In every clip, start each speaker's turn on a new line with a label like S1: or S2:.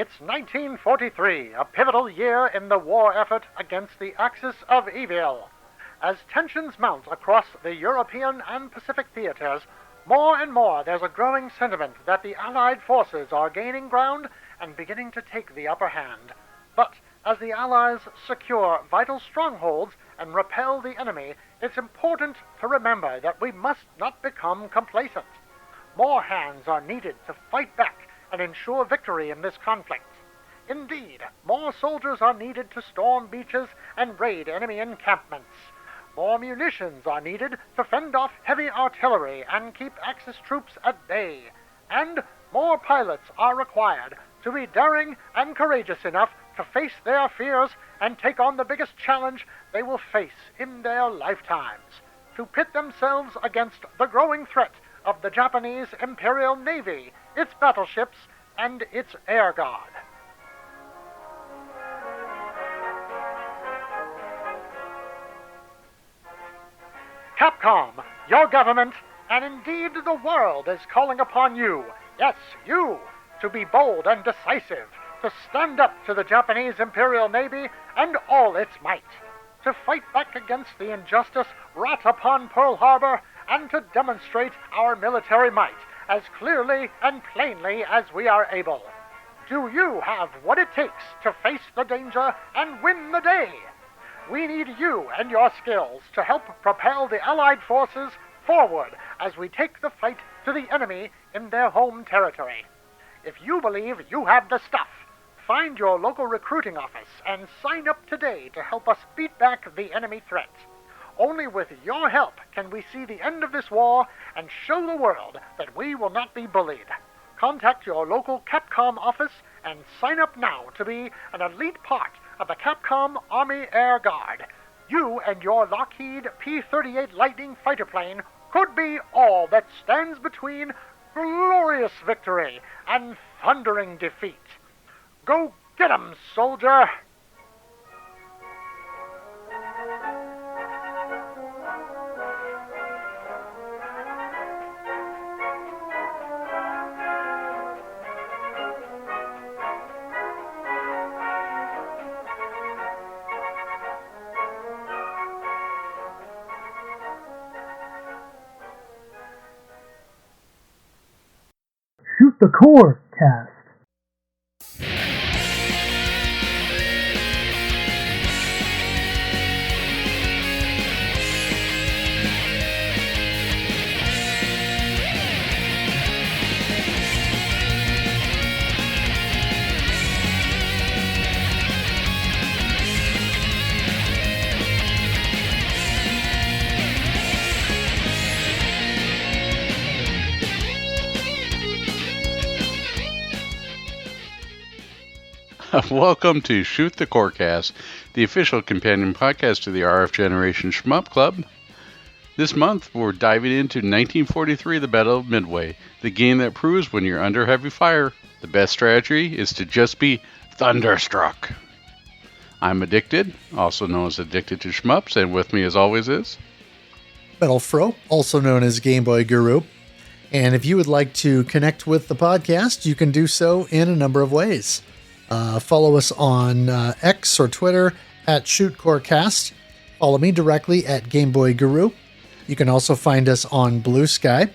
S1: It's 1943, a pivotal year in the war effort against the Axis of Evil. As tensions mount across the European and Pacific theaters, more and more there's a growing sentiment that the Allied forces are gaining ground and beginning to take the upper hand. But as the Allies secure vital strongholds and repel the enemy, it's important to remember that we must not become complacent. More hands are needed to fight back and ensure victory in this conflict. Indeed, more soldiers are needed to storm beaches and raid enemy encampments. More munitions are needed to fend off heavy artillery and keep Axis troops at bay. And more pilots are required to be daring and courageous enough to face their fears and take on the biggest challenge they will face in their lifetimes, to pit themselves against the growing threat of the Japanese Imperial Navy, its battleships, and its air guard. Capcom, your government, and indeed the world is calling upon you, yes, you, to be bold and decisive, to stand up to the Japanese Imperial Navy and all its might, to fight back against the injustice wrought upon Pearl Harbor, and to demonstrate our military might as clearly and plainly as we are able. Do you have what it takes to face the danger and win the day? We need you and your skills to help propel the Allied forces forward as we take the fight to the enemy in their home territory. If you believe you have the stuff, find your local recruiting office and sign up today to help us beat back the enemy threat. Only with your help can we see the end of this war and show the world that we will not be bullied. Contact your local Capcom office and sign up now to be an elite part of the Capcom Army Air Guard. You and your Lockheed P-38 Lightning fighter plane could be all that stands between glorious victory and thundering defeat. Go get 'em, soldier!
S2: Shoot the Core Cast.
S3: Welcome to Shoot the Corecast, the official companion podcast to the RF Generation Shmup Club. This month, we're diving into 1943, the Battle of Midway, the game that proves when you're under heavy fire, the best strategy is to just be thunderstruck. I'm Addicted, also known as Addicted to Shmups, and with me as always is
S2: MetalFRO, also known as Game Boy Guru. And if you would like to connect with the podcast, you can do so in a number of ways. Follow us on X or Twitter at ShootCoreCast. Follow me directly at Game Boy Guru. You can also find us on Blue Sky.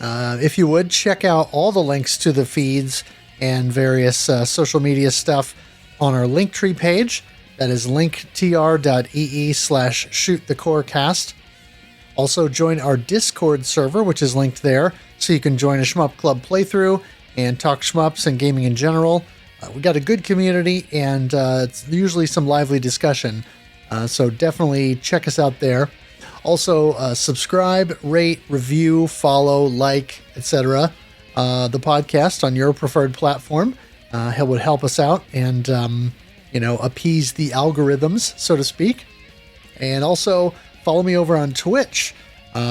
S2: If you would, check out all the links to the feeds and various social media stuff on our Linktree page. That is linktr.ee/shootthecorecast. Also join our Discord server, which is linked there, so you can join a Shmup Club playthrough and talk shmups and gaming in general. We got a good community, and it's usually some lively discussion, so definitely check us out there. Also, subscribe, rate, review, follow, like, etc. The podcast on your preferred platform. It would help us out and, appease the algorithms, so to speak. And also, follow me over on Twitch,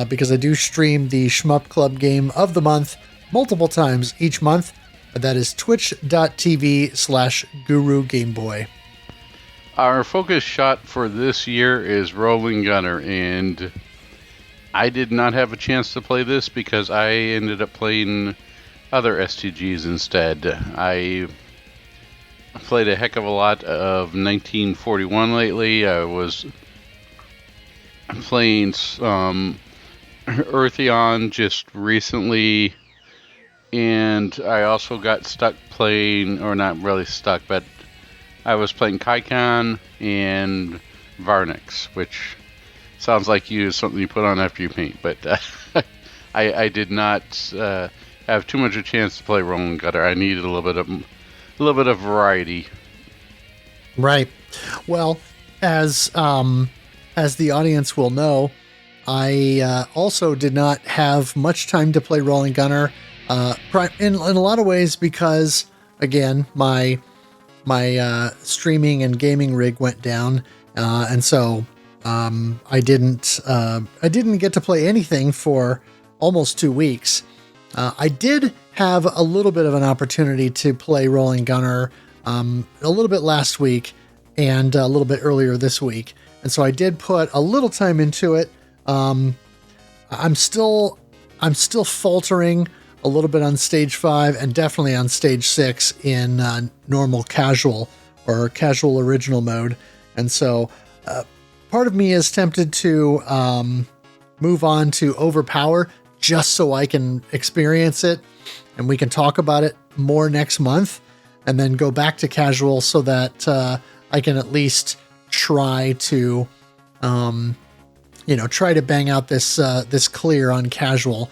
S2: because I do stream the Shmup Club game of the month multiple times each month. That is twitch.tv/Guru Game Boy.
S3: Our focus shot for this year is Rolling Gunner, and I did not have a chance to play this because I ended up playing other STGs instead. I played a heck of a lot of 1941 lately. I was playing some Eartheon just recently, and I also got stuck playing, or not really stuck, but I was playing Kaikon and Varnix, which sounds like something you put on after you paint, but I did not have too much a chance to play Rolling Gutter. I needed a little bit of variety.
S2: Right. Well, as the audience will know, I also did not have much time to play Rolling Gunner, in a lot of ways because, again, my streaming and gaming rig went down, and so I didn't get to play anything for almost 2 weeks. I did have a little bit of an opportunity to play Rolling Gunner a little bit last week and a little bit earlier this week, and so I did put a little time into it. I'm still faltering a little bit on stage 5 and definitely on stage 6 in normal casual or casual original mode, and so part of me is tempted to move on to Overpower just so I can experience it and we can talk about it more next month, and then go back to casual so that I can at least try to try to bang out this clear on casual.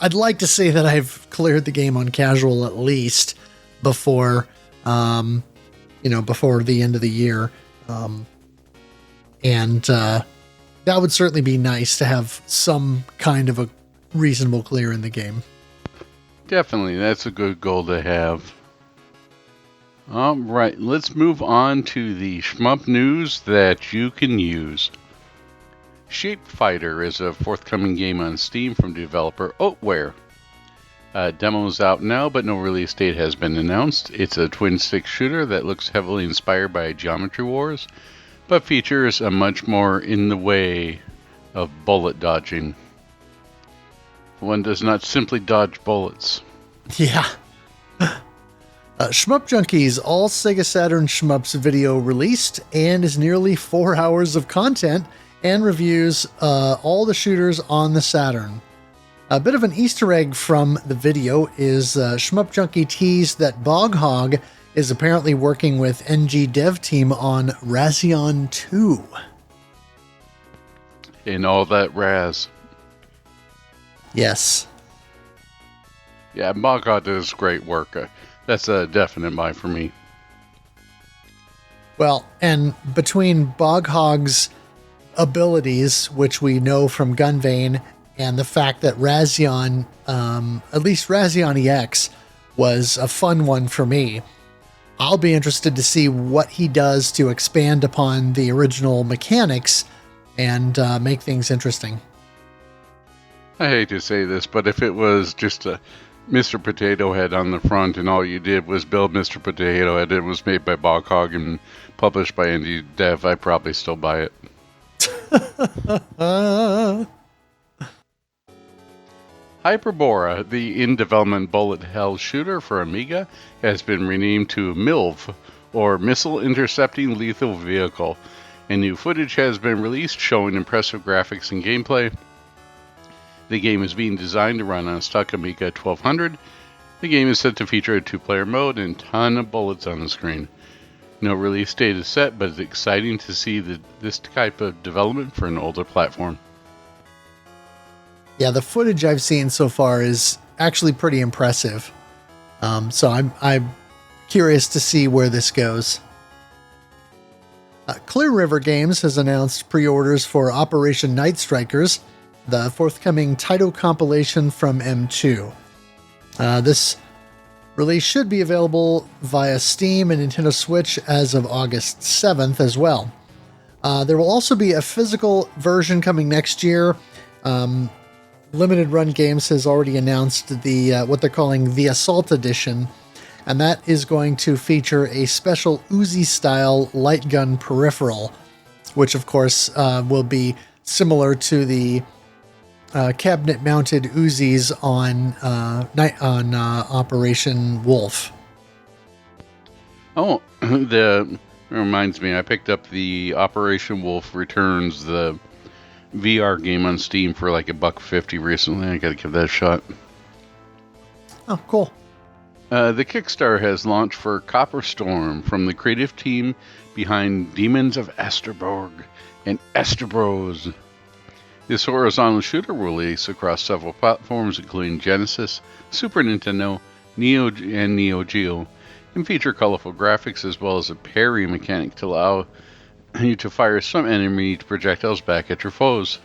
S2: I'd like to say that I've cleared the game on casual at least before before the end of the year. And that would certainly be nice to have some kind of a reasonable clear in the game.
S3: Definitely, that's a good goal to have. All right, let's move on to the shmup news that you can use. Shape Fighter is a forthcoming game on Steam from developer Oatware. Demo's out now, but no release date has been announced. It's a twin-stick shooter that looks heavily inspired by Geometry Wars, but features a much more in the way of bullet dodging. One does not simply dodge bullets.
S2: Yeah. Shmup Junkie's All Sega Saturn Shmups video released and is nearly 4 hours of content and reviews all the shooters on the Saturn. A bit of an Easter egg from the video is Shmup Junkie teased that Bog Hog is apparently working with NG Dev Team on Razion 2.
S3: And all that Raz.
S2: Yes.
S3: Yeah, Bog Hog does great work. That's a definite buy for me.
S2: Well, and between Bog Hog's abilities, which we know from Gunvein, and the fact that Razion, at least Razion EX, was a fun one for me, I'll be interested to see what he does to expand upon the original mechanics and make things interesting.
S3: I hate to say this, but if it was just a Mr. Potato Head on the front and all you did was build Mr. Potato Head, it was made by Bog Hog and published by NG Dev, I'd probably still buy it. Hyperbora, the in-development bullet hell shooter for Amiga, has been renamed to MILV, or Missile Intercepting Lethal Vehicle, and new footage has been released showing impressive graphics and gameplay. The game is being designed to run on a stock Amiga 1200. The game is set to feature a 2-player mode and a ton of bullets on the screen. No release date is set, but it's exciting to see this type of development for an older platform.
S2: Yeah, the footage I've seen so far is actually pretty impressive. So I'm curious to see where this goes. Clear River Games has announced pre-orders for Operation Night Strikers, the forthcoming title compilation from M2. This release should be available via Steam and Nintendo Switch as of August 7th as well. There will also be a physical version coming next year. Limited Run Games has already announced the what they're calling the Assault Edition, and that is going to feature a special Uzi-style light gun peripheral, which of course will be similar to the cabinet-mounted Uzis on Operation Wolf.
S3: Oh, it reminds me, I picked up the Operation Wolf Returns, the VR game on Steam for like $1.50 recently. I gotta give that a shot.
S2: Oh, cool.
S3: The Kickstarter has launched for Copper Storm from the creative team behind Demons of Esterborg and Esterbros. This horizontal shooter will release across several platforms, including Genesis, Super Nintendo, and Neo Geo, and feature colorful graphics as well as a parry mechanic to allow you to fire some enemy projectiles back at your foes.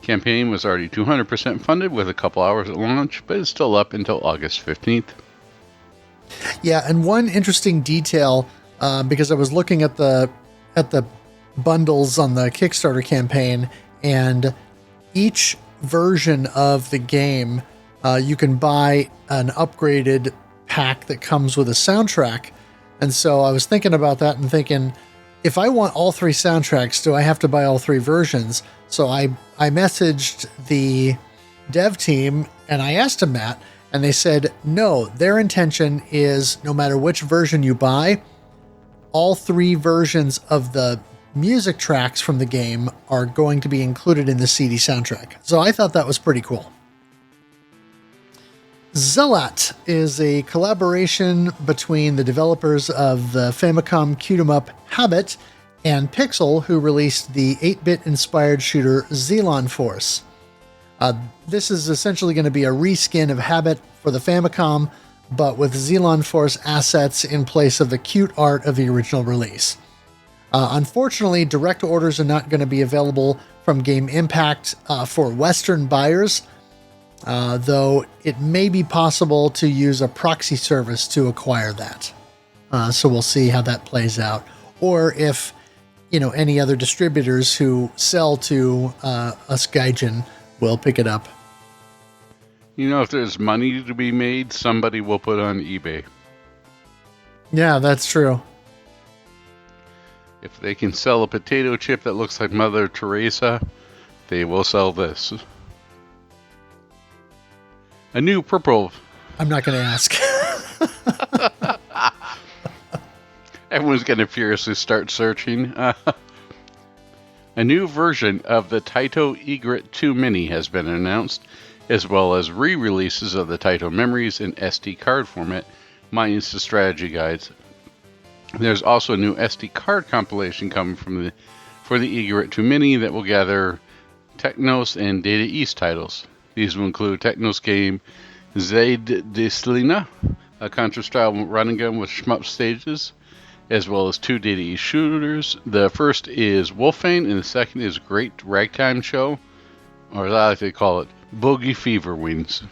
S3: Campaign was already 200% funded with a couple hours at launch, but it's still up until August 15th.
S2: Yeah, and one interesting detail, because I was looking at the bundles on the Kickstarter campaign, and each version of the game, you can buy an upgraded pack that comes with a soundtrack. And so I was thinking about that and thinking, if I want all 3 soundtracks, do I have to buy all 3 versions? So I messaged the dev team and I asked them that, and they said, no, their intention is no matter which version you buy, all 3 versions of the music tracks from the game are going to be included in the CD soundtrack. So I thought that was pretty cool. Zealot is a collaboration between the developers of the Famicom Q-'em-up Habit and Pixel, who released the 8-bit inspired shooter Xenon Force. This is essentially going to be a reskin of Habit for the Famicom, but with Xenon Force assets in place of the cute art of the original release. Unfortunately, direct orders are not going to be available from Game Impact for Western buyers, though it may be possible to use a proxy service to acquire that. So we'll see how that plays out. Or if, any other distributors who sell to us Gaijin will pick it up.
S3: If there's money to be made, somebody will put on eBay.
S2: Yeah, that's true.
S3: If they can sell a potato chip that looks like Mother Teresa, they will sell this. A new purple...
S2: I'm not going to ask.
S3: Everyone's going to furiously start searching. A new version of the Taito Egret 2 Mini has been announced, as well as re-releases of the Taito Memories in SD card format, minus the strategy guides. There's also a new SD card compilation coming for the Egret 2 Mini that will gather Technos and Data East titles. These will include Technos game Zaid de Selena, a Contra-style run and gun with shmup stages, as well as 2 Data East shooters. The first is Wolfane, and the second is Great Ragtime Show, or as I like to call it, Boogie Fever Wings.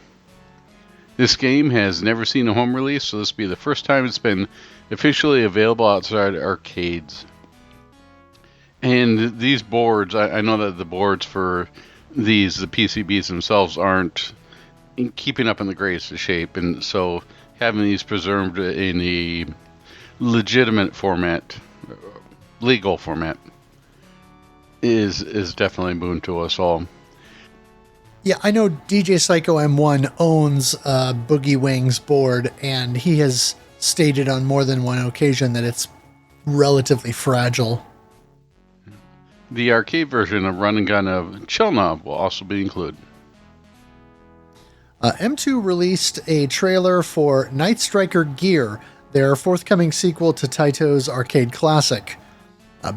S3: This game has never seen a home release, so this will be the first time it's been officially available outside arcades. And these boards, I know that the boards for the PCBs themselves aren't keeping up in the greatest of shape, and so having these preserved in a legitimate format, legal format, is definitely a boon to us all.
S2: Yeah, I know DJ Psycho M1 owns a Boogie Wings board, and he has stated on more than one occasion that it's relatively fragile.
S3: The arcade version of Run and Gun of Chelnov will also be included.
S2: M2 released a trailer for Night Striker Gear, their forthcoming sequel to Taito's arcade classic.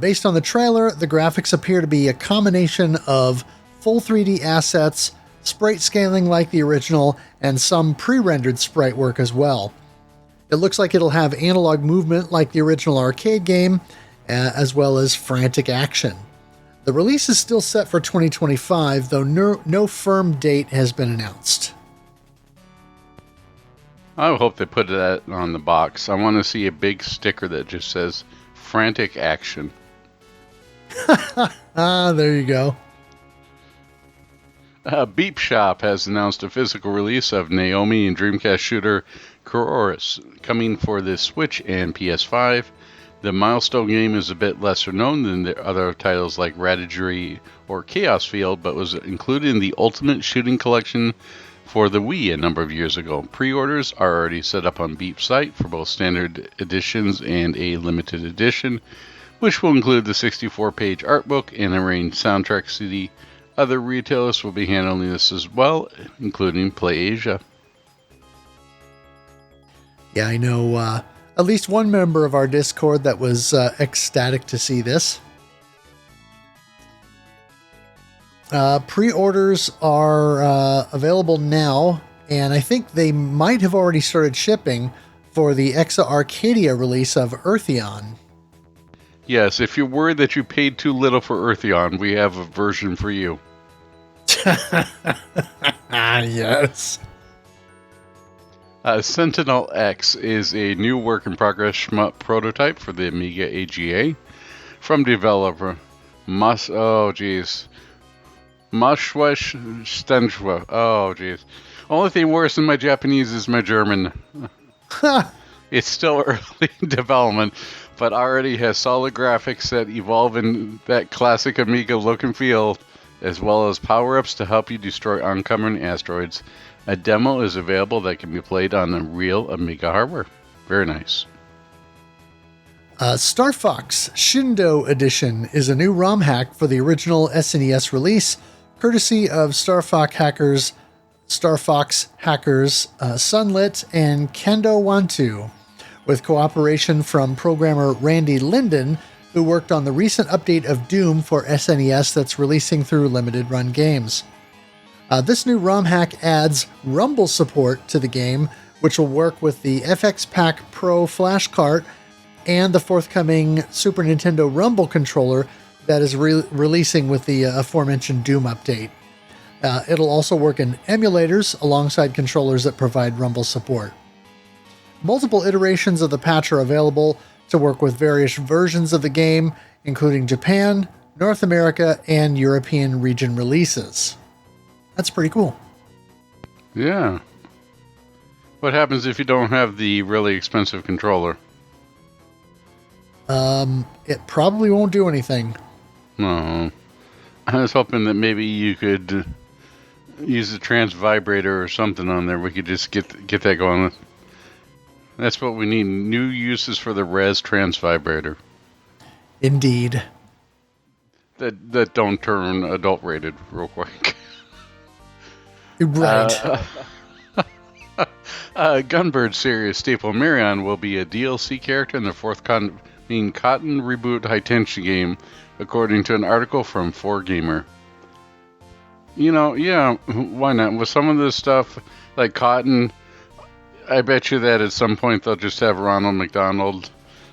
S2: Based on the trailer, the graphics appear to be a combination of full 3D assets, sprite scaling like the original, and some pre-rendered sprite work as well. It looks like it'll have analog movement like the original arcade game, as well as frantic action. The release is still set for 2025, though no firm date has been announced.
S3: I hope they put that on the box. I want to see a big sticker that just says frantic action.
S2: There you go.
S3: Beep Shop has announced a physical release of Naomi and Dreamcast shooter Kuroris, coming for the Switch and PS5. The milestone game is a bit lesser known than the other titles like Radigery or Chaos Field, but was included in the Ultimate Shooting Collection for the Wii a number of years ago. Pre-orders are already set up on Beep's site for both standard editions and a limited edition, which will include the 64-page art book and arranged soundtrack CD. Other retailers will be handling this as well, including PlayAsia.
S2: Yeah, I know at least one member of our Discord that was ecstatic to see this. Pre-orders are available now, and I think they might have already started shipping for the Exa Arcadia release of Eartheon.
S3: Yes, if you're worried that you paid too little for Eartheon, we have a version for you.
S2: Yes.
S3: Sentinel X is a new work-in-progress shmup prototype for the Amiga AGA from developer Mashwesh Stenchwa. Oh, jeez. Only thing worse than my Japanese is my German. It's still early in development, but already has solid graphics that evolve in that classic Amiga look and feel, as well as power-ups to help you destroy oncoming asteroids. A demo is available that can be played on the real Amiga hardware. Very nice.
S2: Star Fox Shindo Edition is a new ROM hack for the original SNES release, courtesy of Star Fox hackers Sunlit and Kendo Wantu, with cooperation from programmer Randy Linden, who worked on the recent update of Doom for SNES that's releasing through limited run games. This new ROM hack adds Rumble support to the game, which will work with the FX Pack Pro flash cart and the forthcoming Super Nintendo Rumble controller that is releasing with the aforementioned Doom update. It'll also work in emulators alongside controllers that provide Rumble support. Multiple iterations of the patch are available to work with various versions of the game, including Japan, North America, and European region releases. That's pretty cool.
S3: Yeah. What happens if you don't have the really expensive controller?
S2: It probably won't do anything.
S3: No. I was hoping that maybe you could use a trans vibrator or something on there. We could just get that going. That's what we need. New uses for the Res trans vibrator.
S2: Indeed.
S3: That don't turn adult rated real quick.
S2: Right.
S3: Gunbird series staple Marion will be a DLC character in the forthcoming Cotton Reboot High Tension game, according to an article from 4Gamer. You know, yeah, why not? With some of this stuff, like Cotton, I bet you that at some point they'll just have Ronald McDonald.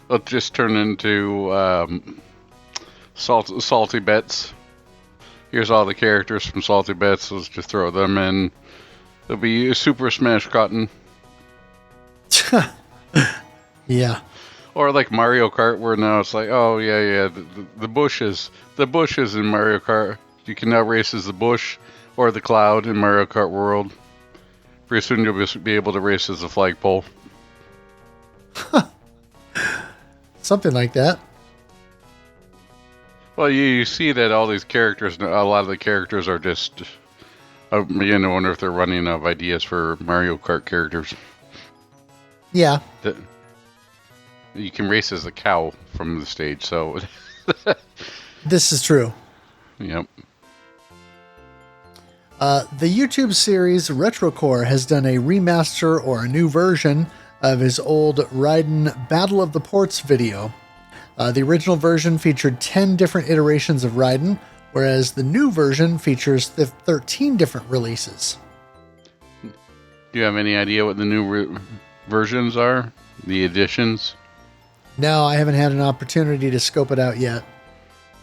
S3: They'll just turn into Salty Bets. Here's all the characters from Salty Bets. Let's just throw them in. There'll be a Super Smash Cotton.
S2: Yeah.
S3: Or like Mario Kart, where now it's like, oh yeah, the bushes in Mario Kart. You can now race as the bush or the cloud in Mario Kart World. Pretty soon you'll be able to race as the flagpole.
S2: Something like that.
S3: Well, you see that all these characters, a lot of the characters are just... I begin to wonder if they're running out of ideas for Mario Kart characters.
S2: Yeah.
S3: You can race as a cow from the stage, so...
S2: This is true.
S3: Yep.
S2: The YouTube series Retrocore has done a remaster or a new version of his old Raiden Battle of the Ports video. The original version featured 10 different iterations of Raiden, whereas the new version features 13 different releases.
S3: Do you have any idea what the new versions are? The editions?
S2: No, I haven't had an opportunity to scope it out yet.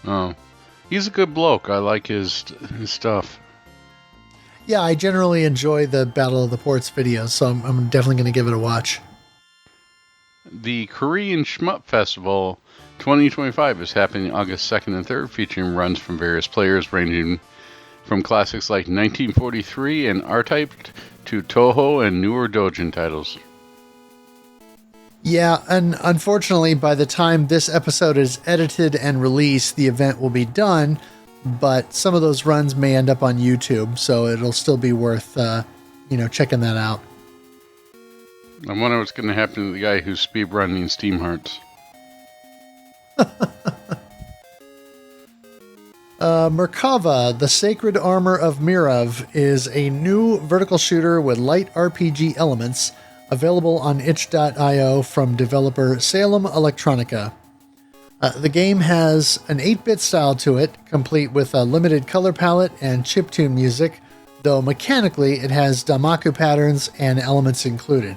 S3: Oh. He's a good bloke. I like his stuff.
S2: Yeah, I generally enjoy the Battle of the Ports videos, so I'm definitely going to give it a watch.
S3: The Korean Shmup Festival 2025 is happening August 2nd and 3rd, featuring runs from various players ranging from classics like 1943 and R-Type to Toho and newer Dojin titles.
S2: Yeah, and unfortunately, by the time this episode is edited and released, the event will be done, but some of those runs may end up on YouTube, so it'll still be worth, checking that out.
S3: I wonder what's going to happen to the guy who's speedrunning Steam Hearts.
S2: Merkava, the Sacred Armor of Mirov, is a new vertical shooter with light RPG elements available on itch.io from developer Salem Electronica. The game has an 8-bit style to it, complete with a limited color palette and chiptune music, though mechanically it has Damaku patterns and elements included.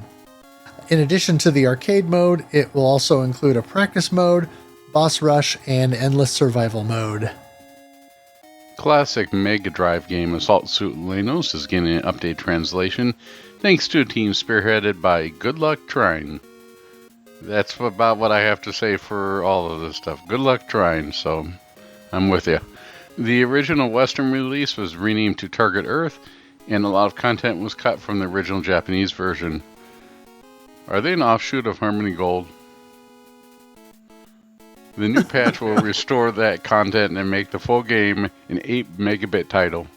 S2: In addition to the arcade mode, it will also include a practice mode, boss rush, and endless survival mode.
S3: Classic Mega Drive game Assault Suit Lenos is getting an update translation thanks to a team spearheaded by Good Luck Trying. That's about what I have to say for all of this stuff. Good luck trying, so I'm with you. The original Western release was renamed to Target Earth, and a lot of content was cut from the original Japanese version. Are they an offshoot of Harmony Gold? The new patch will restore that content and make the full game an 8 megabit title.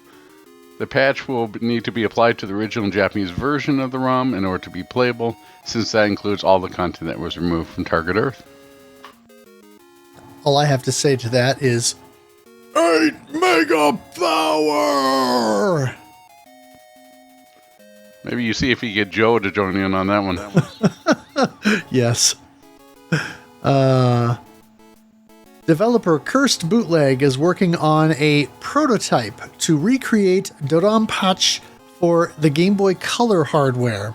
S3: The patch will need to be applied to the original Japanese version of the ROM in order to be playable, since that includes all the content that was removed from Target Earth.
S2: All I have to say to that is 8 mega power!
S3: Maybe you see if you get Joe to join in on that one.
S2: Yes. Developer Cursed Bootleg is working on a prototype to recreate Doronpachi for the Game Boy Color hardware.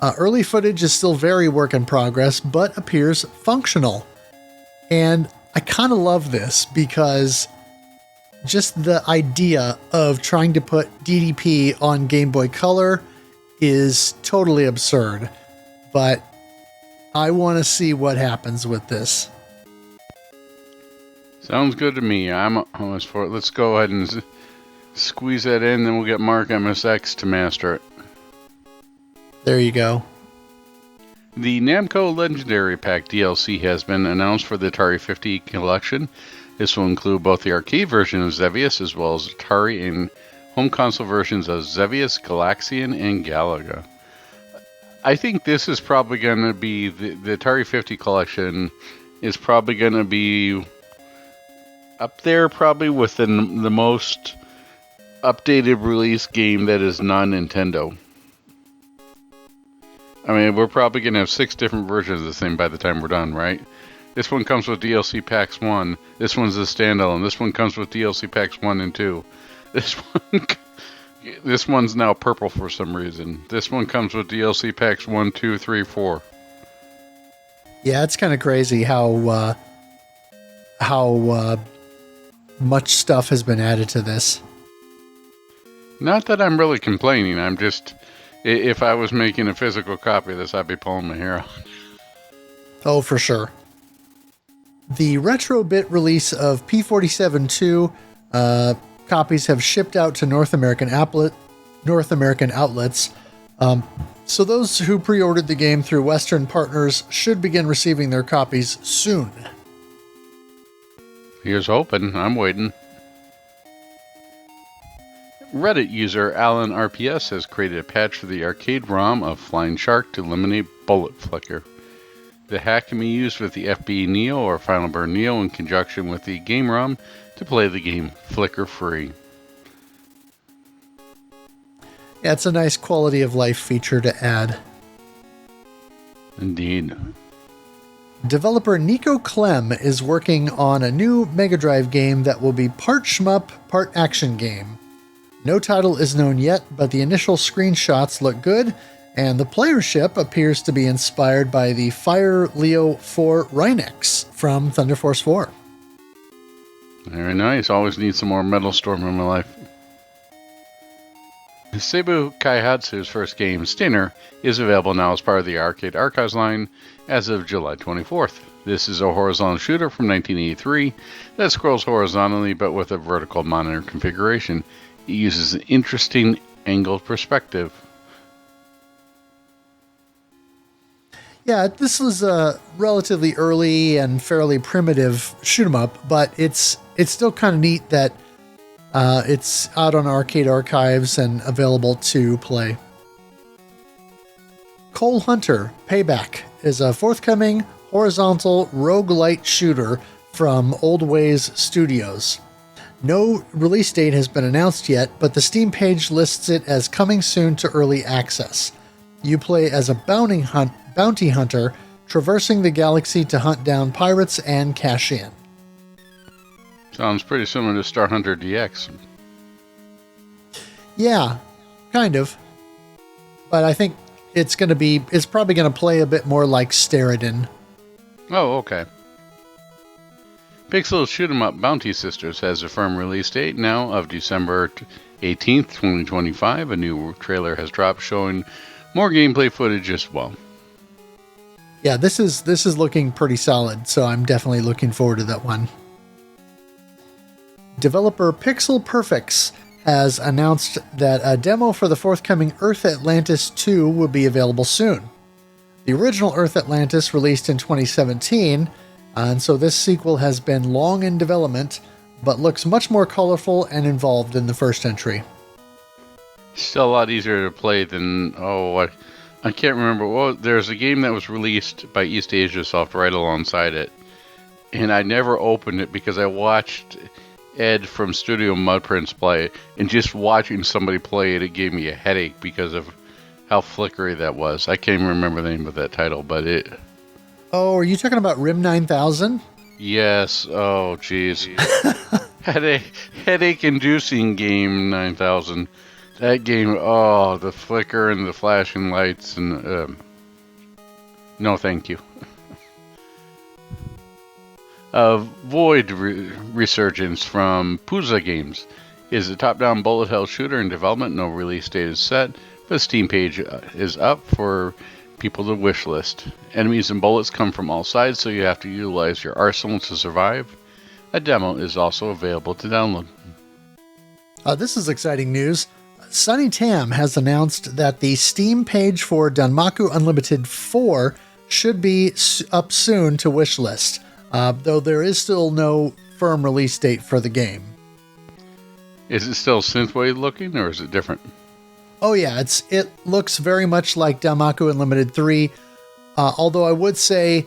S2: Early footage is still very work in progress, but appears functional. And I kind of love this because just the idea of trying to put DDP on Game Boy Color is totally absurd. But I want to see what happens with this.
S3: Sounds good to me. I'm almost for it. Let's go ahead and squeeze that in, then we'll get Mark MSX to master it.
S2: There you go.
S3: The Namco Legendary Pack DLC has been announced for the Atari 50 collection. This will include both the arcade version of Xevious as well as Atari and home console versions of Xevious, Galaxian, and Galaga. I think this is probably going to be, the Atari 50 collection is probably going to be up there probably with the most updated release game that is non-Nintendo. I mean, we're probably going to have 6 different versions of this thing by the time we're done, right? This one comes with DLC Packs 1. This one's a standalone. This one comes with DLC Packs 1 and 2. This one's now purple for some reason. This one comes with DLC Packs 1, 2, 3, 4.
S2: Yeah, it's kind of crazy how much stuff has been added to this.
S3: Not that I'm really complaining. I'm just, if I was making a physical copy of this, I'd be pulling my hair out.
S2: Oh, for sure. The Retrobit release of P47-2 copies have shipped out to North American outlets. So those who pre-ordered the game through Western partners should begin receiving their copies soon.
S3: Here's hoping. I'm waiting. Reddit user Alan RPS has created a patch for the arcade ROM of Flying Shark to eliminate bullet flicker. The hack can be used with the FB Neo or Final Burn Neo in conjunction with the game ROM to play the game flicker-free.
S2: Yeah, it's a nice quality of life feature to add.
S3: Indeed.
S2: Developer Nico Clem is working on a new Mega Drive game that will be part shmup, part action game. No title is known yet, but the initial screenshots look good, and the player ship appears to be inspired by the Fire Leo 4 Rhinox from Thunder Force 4.
S3: Very nice. Always need some more Metal Storm in my life. Seibu Kaihatsu's first game, Stinner, is available now as part of the Arcade Archives line as of July 24th. This is a horizontal shooter from 1983 that scrolls horizontally but with a vertical monitor configuration. It uses an interesting angled perspective.
S2: Yeah, this was a relatively early and fairly primitive shoot 'em up, but it's still kind of neat that it's out on Arcade Archives and available to play. Coal Hunter Payback is a forthcoming horizontal roguelite shooter from Old Ways Studios. No release date has been announced yet, but the Steam page lists it as coming soon to early access. You play as a bounty hunter traversing the galaxy to hunt down pirates and cash in.
S3: Sounds pretty similar to Star Hunter DX.
S2: Yeah, kind of. But I think it's probably going to play a bit more like Steriden.
S3: Oh, okay. Pixel Shoot 'em Up Bounty Sisters has a firm release date now of December 18th, 2025. A new trailer has dropped showing more gameplay footage as well.
S2: Yeah, this is looking pretty solid, so I'm definitely looking forward to that one. Developer Pixel Perfects has announced that a demo for the forthcoming Earth Atlantis 2 will be available soon. The original Earth Atlantis released in 2017, and so this sequel has been long in development, but looks much more colorful and involved than the first entry.
S3: Still a lot easier to play than, I can't remember. Well, there's a game that was released by East Asia Soft right alongside it, and I never opened it because I watched Ed from Studio Mudprints play it, and just watching somebody play it, it gave me a headache because of how flickery that was. I can't even remember the name of that title, but it...
S2: Oh, are you talking about Rim 9000?
S3: Yes. Oh, jeez. Headache-inducing game 9000. That game, the flicker and the flashing lights, and... no, thank you. Void Resurgence from Puzza Games is a top-down bullet hell shooter in development. No release date is set, but the Steam page is up for people to wishlist. Enemies and bullets come from all sides, so you have to utilize your arsenal to survive. A demo is also available to download.
S2: This is exciting news. Sunny Tam has announced that the Steam page for Danmaku Unlimited 4 should be up soon to wishlist, though there is still no firm release date for the game.
S3: Is it still synthwave looking, or is it different?
S2: Oh yeah, it looks very much like Danmaku Unlimited 3, although I would say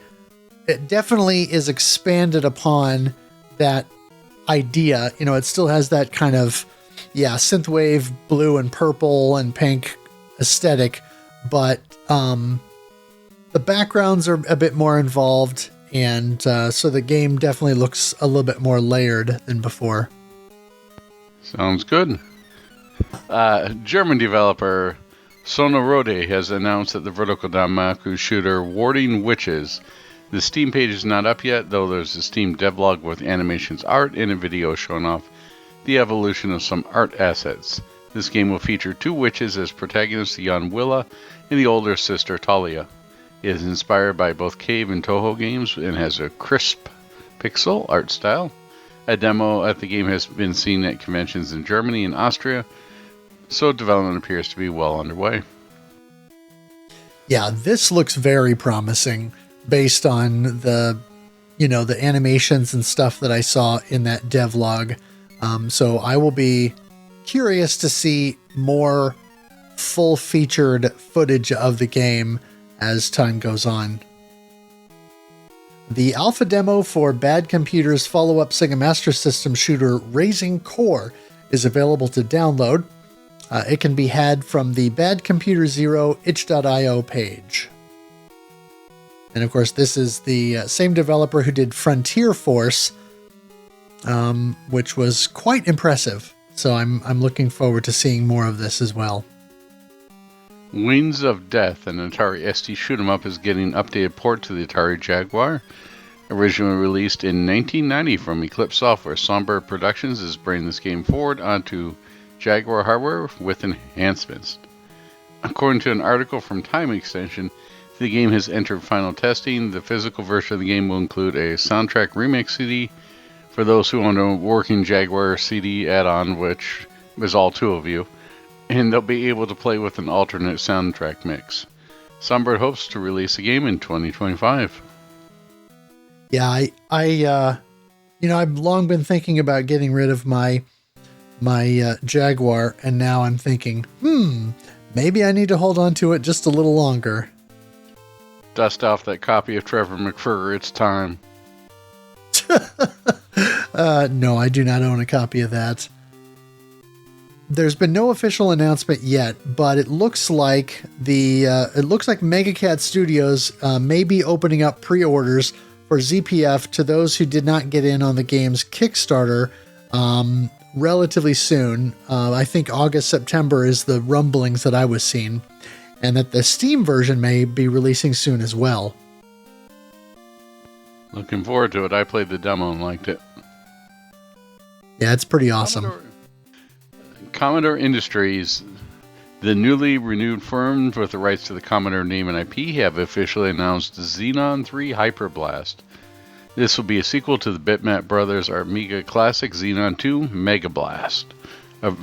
S2: it definitely is expanded upon that idea. You know, it still has that kind of, synthwave blue and purple and pink aesthetic, but the backgrounds are a bit more involved, and so the game definitely looks a little bit more layered than before.
S3: Sounds good. German developer Sonorode has announced that the vertical Danmaku shooter Warding Witches. The Steam page is not up yet, though there's a Steam devlog with animations, art, and a video showing off the evolution of some art assets. This game will feature two witches as protagonists, the young Willa and the older sister Talia. It is inspired by both Cave and Toho games and has a crisp pixel art style. A demo at the game has been seen at conventions in Germany and Austria, so development appears to be well underway.
S2: Yeah, this looks very promising based on the animations and stuff that I saw in that devlog. So I will be curious to see more full-featured footage of the game as time goes on. The alpha demo for Bad Computer's follow-up Sega Master System shooter Raising Core is available to download. It can be had from the Bad Computer Zero itch.io page. And of course, this is the same developer who did Frontier Force, which was quite impressive. So I'm looking forward to seeing more of this as well.
S3: Wings of Death, an Atari ST shoot-'em-up, is getting an updated port to the Atari Jaguar. Originally released in 1990 from Eclipse Software, Songbird Productions is bringing this game forward onto Jaguar hardware with enhancements. According to an article from Time Extension, the game has entered final testing. The physical version of the game will include a soundtrack remix CD for those who own a working Jaguar CD add-on, which is all two of you, and they'll be able to play with an alternate soundtrack mix. Songbird hopes to release the game in 2025.
S2: Yeah, I've long been thinking about getting rid of my Jaguar, and now I'm thinking, maybe I need to hold on to it just a little longer.
S3: dust off that copy of Trevor McFurr. It's time.
S2: No, I do not own a copy of that. There's been no official announcement yet, but it looks like MegaCat Studios may be opening up pre-orders for ZPF to those who did not get in on the game's Kickstarter relatively soon. I think August, September is the rumblings that I was seeing, and that the Steam version may be releasing soon as well.
S3: Looking forward to it. I played the demo and liked it.
S2: Yeah, it's pretty awesome.
S3: Commodore Industries, the newly renewed firm with the rights to the Commodore name and IP, have officially announced Xenon 3 Hyperblast. This will be a sequel to the Bitmap Brothers Amiga classic Xenon 2 Mega Blast,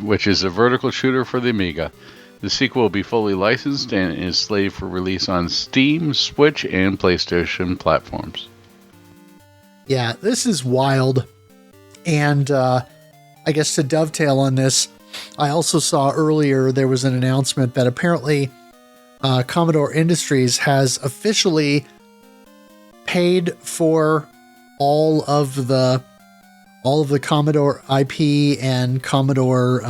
S3: which is a vertical shooter for the Amiga. The sequel will be fully licensed and is slated for release on Steam, Switch, and PlayStation platforms.
S2: Yeah, this is wild. And I guess to dovetail on this, I also saw earlier there was an announcement that apparently Commodore Industries has officially paid for all of the Commodore IP and Commodore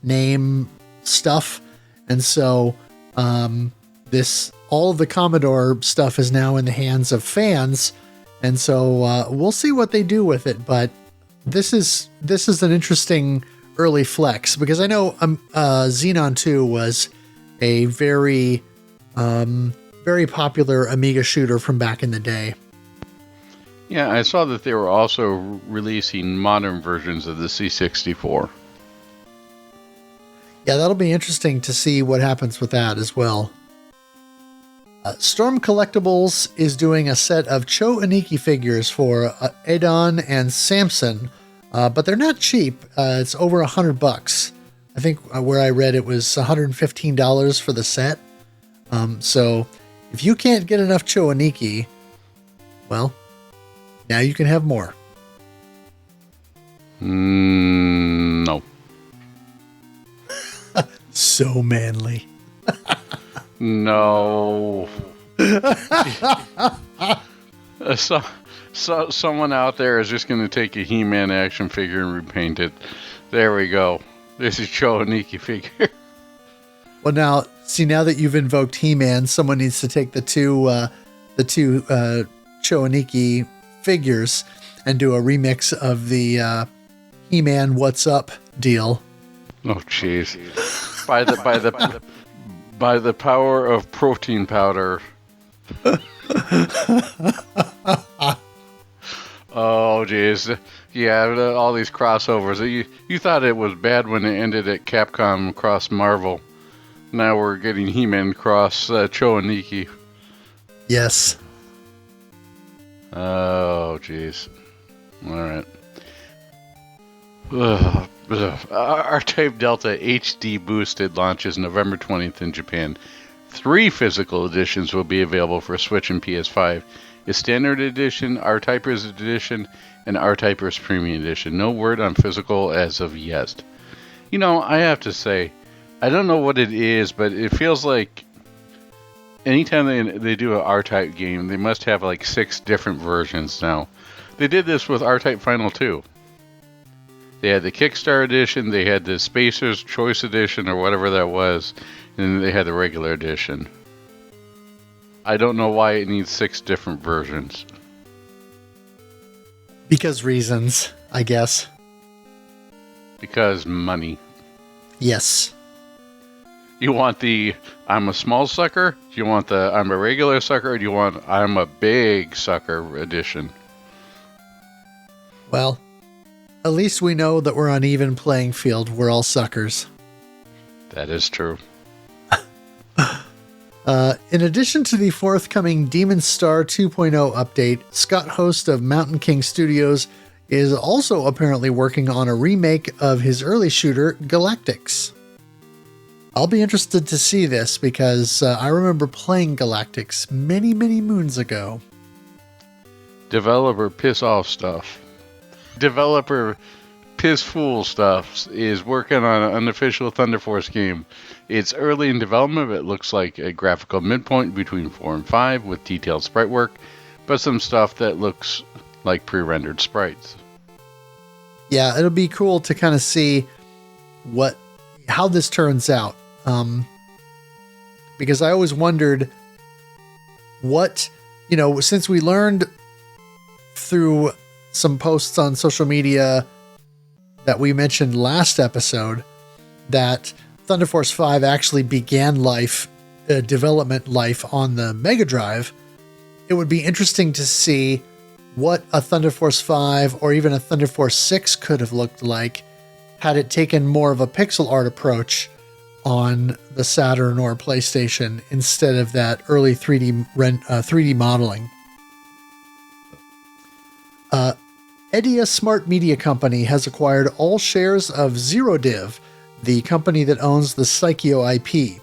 S2: name stuff, and so all of the Commodore stuff is now in the hands of fans, and so we'll see what they do with it. But this is an interesting early flex, because I know Xenon 2 was a very popular Amiga shooter from back in the day.
S3: Yeah, I saw that they were also releasing modern versions of the C64.
S2: Yeah, that'll be interesting to see what happens with that as well. Storm Collectibles is doing a set of Cho Aniki figures for Adon and Samson, but they're not cheap. It's over $100. I think where I read it was $115 for the set. So if you can't get enough Cho Aniki, well, now you can have more.
S3: No.
S2: So manly.
S3: No. Someone out there is just going to take a He-Man action figure and repaint it. There we go. This is Cho Aniki figure.
S2: Well, now that you've invoked He-Man, someone needs to take the two Cho Aniki figures and do a remix of the He-Man What's Up deal.
S3: Oh, jeez. By the power of protein powder. Oh, jeez. Yeah, all these crossovers. You thought it was bad when it ended at Capcom cross Marvel. Now we're getting He-Man cross Cho Aniki.
S2: Yes.
S3: Oh, jeez. All right. R-Type Delta HD Boosted launches November 20th in Japan. 3 physical editions will be available for Switch and PS5. A Standard Edition, R-Typers Edition, and R-Typers Premium Edition. No word on physical as of yet. You know, I have to say, I don't know what it is, but it feels like anytime they do an R-Type game, they must have like 6 different versions now. They did this with R-Type Final 2. They had the Kickstarter edition, they had the Spacer's Choice edition, or whatever that was, and then they had the regular edition. I don't know why it needs 6 different versions.
S2: Because reasons, I guess.
S3: Because money.
S2: Yes.
S3: You want the I'm a small sucker? Do you want the I'm a regular sucker? Or do you want I'm a big sucker edition?
S2: Well, at least we know that we're on even playing field. We're all suckers.
S3: That is true.
S2: In addition to the forthcoming Demon Star 2.0 update, Scott Host of Mountain King Studios is also apparently working on a remake of his early shooter, Galactics. I'll be interested to see this because I remember playing Galactics many, many moons ago.
S3: Developer piss off stuff. Developer Piss Fool Stuff is working on an unofficial Thunder Force game. It's early in development, but it looks like a graphical midpoint between 4 and 5 with detailed sprite work, but some stuff that looks like pre-rendered sprites.
S2: Yeah, it'll be cool to kind of see how this turns out. Because I always wondered since we learned through some posts on social media that we mentioned last episode that Thunder Force 5 actually began development life on the Mega Drive, it would be interesting to see what a Thunder Force 5 or even a Thunder Force 6 could have looked like had it taken more of a pixel art approach on the Saturn or PlayStation instead of that early 3D modeling. Edia Smart Media Company has acquired all shares of ZeroDiv, the company that owns the Psycho IP.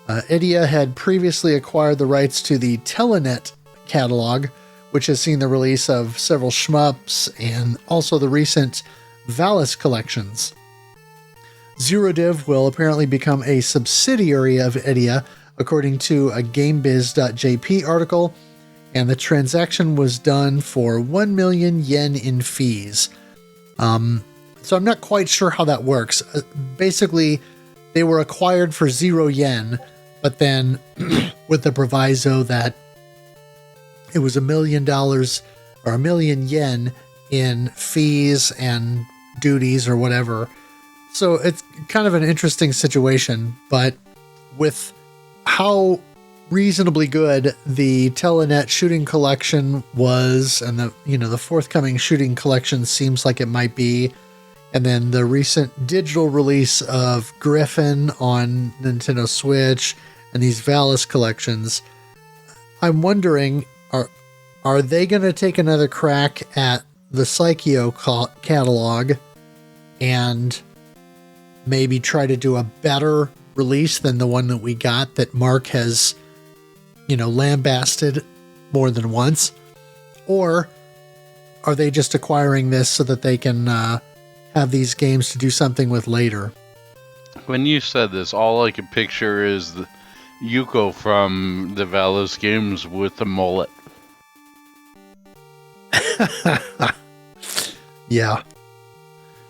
S2: Edia had previously acquired the rights to the Telenet catalog, which has seen the release of several shmups and also the recent Valis collections. ZeroDiv will apparently become a subsidiary of Edia, according to a GameBiz.jp article, and the transaction was done for 1 million yen in fees. So I'm not quite sure how that works. Basically, they were acquired for 0 yen, but then with the proviso that it was $1 million or 1 million yen in fees and duties or whatever. So it's kind of an interesting situation, but with how reasonably good the Telenet shooting collection was, and the forthcoming shooting collection seems like it might be, and then the recent digital release of Griffin on Nintendo Switch and these Valis collections, I'm wondering, are they going to take another crack at the Psycho catalog and maybe try to do a better release than the one that we got that Mark has, lambasted more than once? Or are they just acquiring this so that they can have these games to do something with later?
S3: When you said this, all I could picture is the Yuko from the Valis games with the mullet.
S2: Yeah.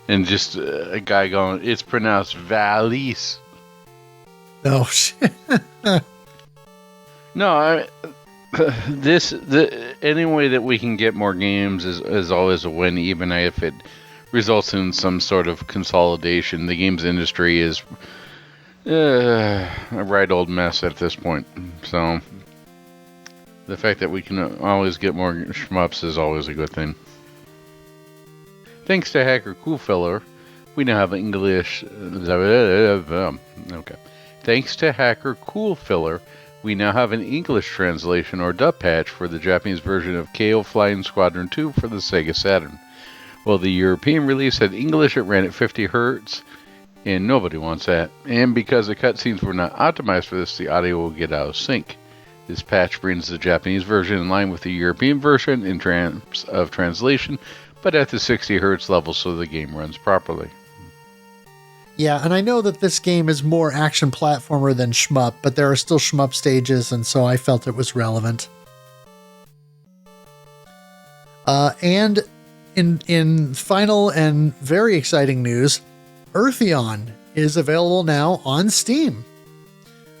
S3: And just a guy going, it's pronounced Valis.
S2: Oh, shit.
S3: No, any way that we can get more games is always a win, even if it results in some sort of consolidation. The games industry is a right old mess at this point. So the fact that we can always get more shmups is always a good thing. Thanks to Hacker Coolfiller, we now have English. Okay. Thanks to Hacker Coolfiller, we now have an English translation or dub patch for the Japanese version of KO Flying Squadron 2 for the Sega Saturn. While the European release had English, it ran at 50 Hz, and nobody wants that. And because the cutscenes were not optimized for this, the audio will get out of sync. This patch brings the Japanese version in line with the European version in terms of translation, but at the 60 Hz level so the game runs properly.
S2: Yeah, and I know that this game is more action platformer than shmup, but there are still shmup stages, and so I felt it was relevant. And in final and very exciting news, Eartheon is available now on Steam.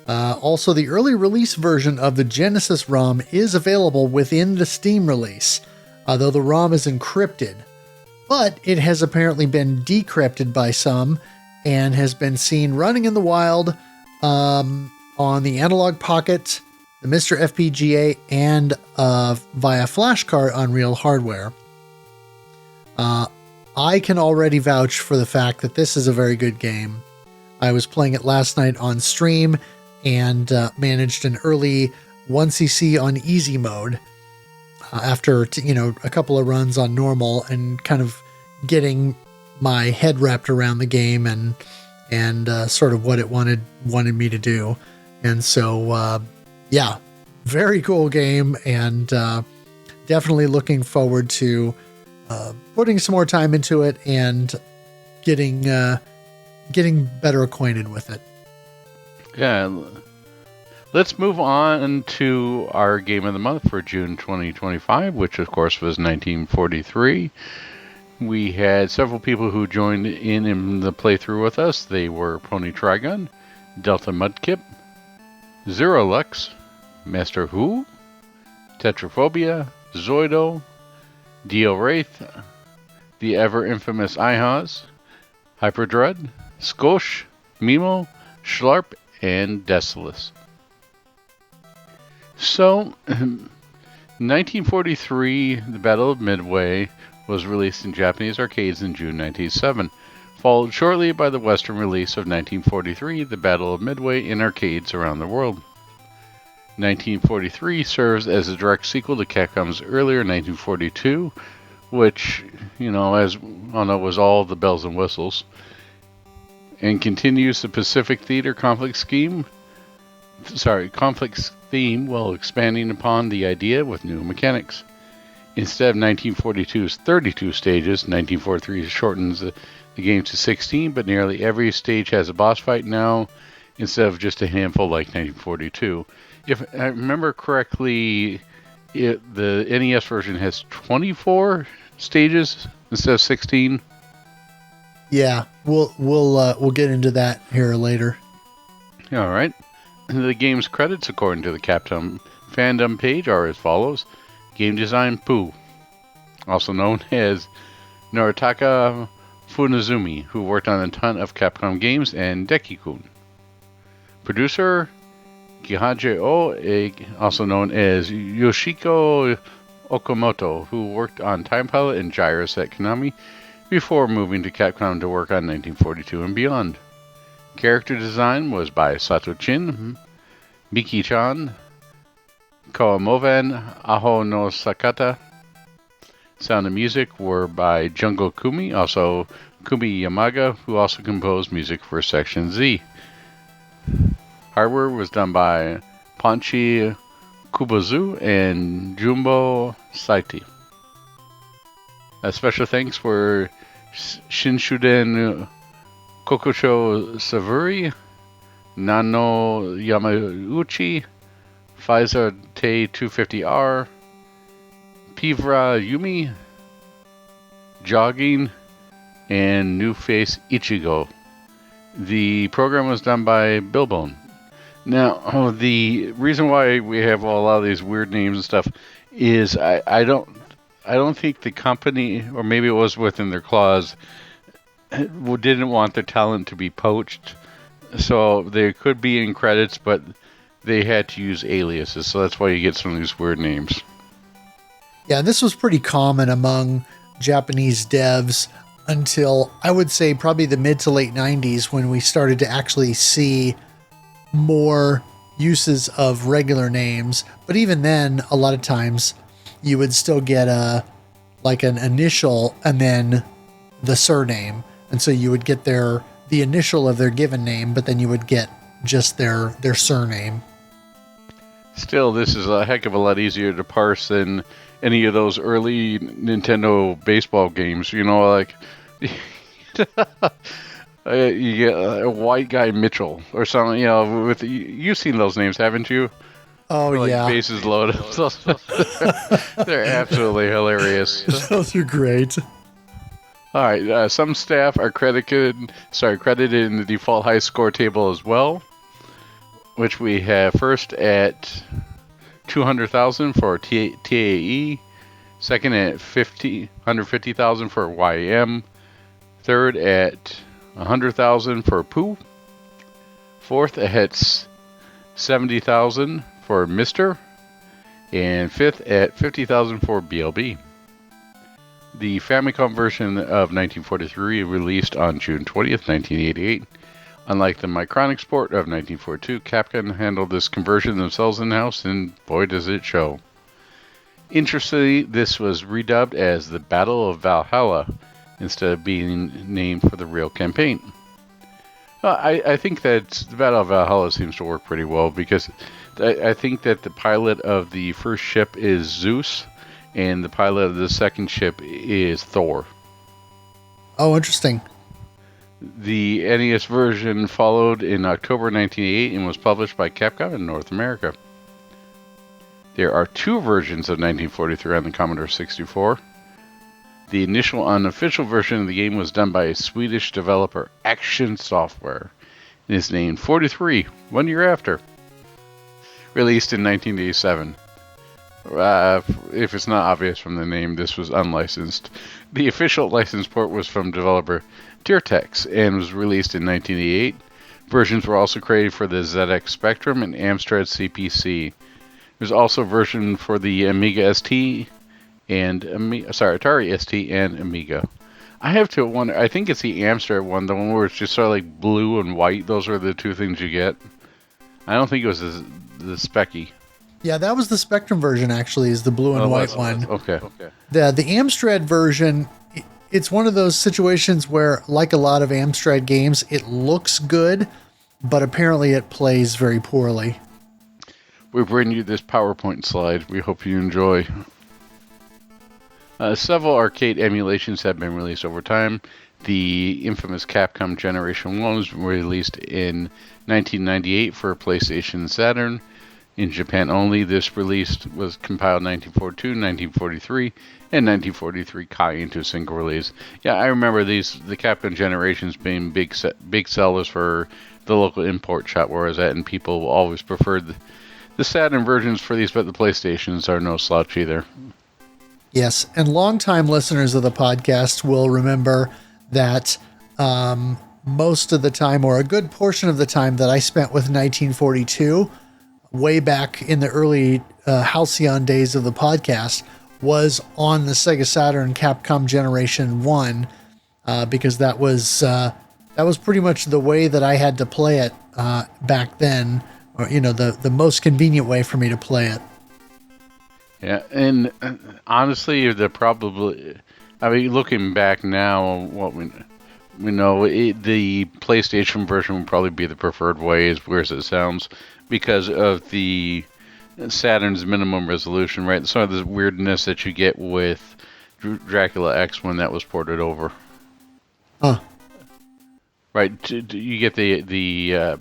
S2: Also, the early release version of the Genesis ROM is available within the Steam release, though the ROM is encrypted. But it has apparently been decrypted by some and has been seen running in the wild on the Analog Pocket, the Mr. FPGA, and via flashcard on real hardware. I can already vouch for the fact that this is a very good game. I was playing it last night on stream and managed an early 1cc on easy mode after a couple of runs on normal and kind of getting my head wrapped around the game and sort of what it wanted me to do. And so yeah, very cool game, and definitely looking forward to putting some more time into it and getting better acquainted with it.
S3: Yeah. Let's move on to our game of the month for June 2025, which of course was 1943. We had several people who joined in the playthrough with us. They were Pony Trigun, Delta Mudkip, Zero Lux, Master Who, Tetraphobia, Zoido, Dio Wraith, the ever infamous Ihaz, Hyperdread, Skosh, Mimo, Schlarp, and Desolus. So, 1943, The Battle of Midway was released in Japanese arcades in June 1907, followed shortly by the Western release of 1943, The Battle of Midway, in arcades around the world. 1943 serves as a direct sequel to Capcom's earlier 1942, which, as was all the bells and whistles, and continues the Pacific Theater conflict theme while expanding upon the idea with new mechanics. Instead of 1942's 32 stages, 1943 shortens the game to 16, but nearly every stage has a boss fight now, instead of just a handful like 1942. If I remember correctly, the NES version has 24 stages instead of 16.
S2: Yeah, we'll get into that here later.
S3: All right. The game's credits, according to the Capcom fandom page, are as follows. Game design, Pooh, also known as Noritaka Funazumi, who worked on a ton of Capcom games, and Deki-kun. Producer, Kihaji O, also known as Yoshiko Okamoto, who worked on Time Pilot and Gyros at Konami before moving to Capcom to work on 1942 and beyond. Character design was by Sato Chin, Miki-chan, Kawamovan, Aho no Sakata. Sound and music were by Jungo Kumi, also Kumi Yamaga, who also composed music for Section Z. Hardware was done by Panchi Kubozu and Jumbo Saiti. Special thanks were Shinshuden Kokusho Savuri, Nano Yamauchi, Pfizer Te 250R, Pivra Yumi, Jogging, and New Face Ichigo. The program was done by Bilbone. Now, the reason why we have a lot of these weird names and stuff is I don't think the company, or maybe it was within their clause, didn't want their talent to be poached. So they could be in credits, but they had to use aliases. So that's why you get some of these weird names.
S2: Yeah, this was pretty common among Japanese devs until, I would say, probably the mid to late 90s, when we started to actually see more uses of regular names. But even then, a lot of times you would still get an initial and then the surname. And so you would get the initial of their given name, but then you would get just their surname. Still,
S3: this is a heck of a lot easier to parse than any of those early Nintendo baseball games. Like you get a white guy Mitchell or something. You've seen those names, haven't you?
S2: Oh, yeah.
S3: Bases loaded. They're absolutely hilarious.
S2: Those are great.
S3: All right. Some staff are credited in the default high score table as well, which we have first at 200,000 for TAE, second at 150,000 for YM, third at 100,000 for Pooh, fourth at 70,000 for Mister, and fifth at 50,000 for BLB. The Famicom version of 1943 released on June 20th, 1988. Unlike the Micronics port of 1942, Capcom handled this conversion themselves in-house, and boy does it show. Interestingly, this was redubbed as the Battle of Valhalla instead of being named for the real campaign. I think that the Battle of Valhalla seems to work pretty well, because I think that the pilot of the first ship is Zeus, and the pilot of the second ship is Thor.
S2: Oh, interesting.
S3: The NES version followed in October 1988 and was published by Capcom in North America. There are two versions of 1943 on the Commodore 64. The initial unofficial version of the game was done by a Swedish developer, Action Software, and is named 43, 1 year after. Released in 1987. If it's not obvious from the name, this was unlicensed. The official license port was from developer Tiertex and was released in 1988. Versions were also created for the ZX Spectrum and Amstrad CPC. There's also a version for the Amiga ST and Atari ST and Amiga. I have to wonder, I think it's the Amstrad one, the one where it's just sort of like blue and white. Those are the two things you get. I don't think it was the Specky.
S2: Yeah, that was the Spectrum version, actually, is the blue and white one.
S3: Okay.
S2: The Amstrad version, it's one of those situations where, like a lot of Amstrad games, it looks good, but apparently it plays very poorly.
S3: We bring you this PowerPoint slide. We hope you enjoy. Several arcade emulations have been released over time. The infamous Capcom Generation 1 was released in 1998 for PlayStation and Saturn. In Japan only, this release was compiled 1942, 1943, and 1943 Kai into a single release. Yeah, I remember the Capcom Generations being big sellers for the local import shop where I was at, and people always preferred the Saturn versions for these, but the PlayStations are no slouch either.
S2: Yes, and longtime listeners of the podcast will remember that most of the time, or a good portion of the time that I spent with 1942, way back in the early halcyon days of the podcast, was on the Sega Saturn Capcom Generation 1, because that was pretty much the way that I had to play it back then, or the most convenient way for me to play it.
S3: Yeah, and honestly, looking back now, what we know, the PlayStation version would probably be the preferred way, as weird as it sounds, because of the Saturn's minimum resolution, right? Some of the weirdness that you get with Dracula X when that was ported over.
S2: Huh.
S3: Right, you get the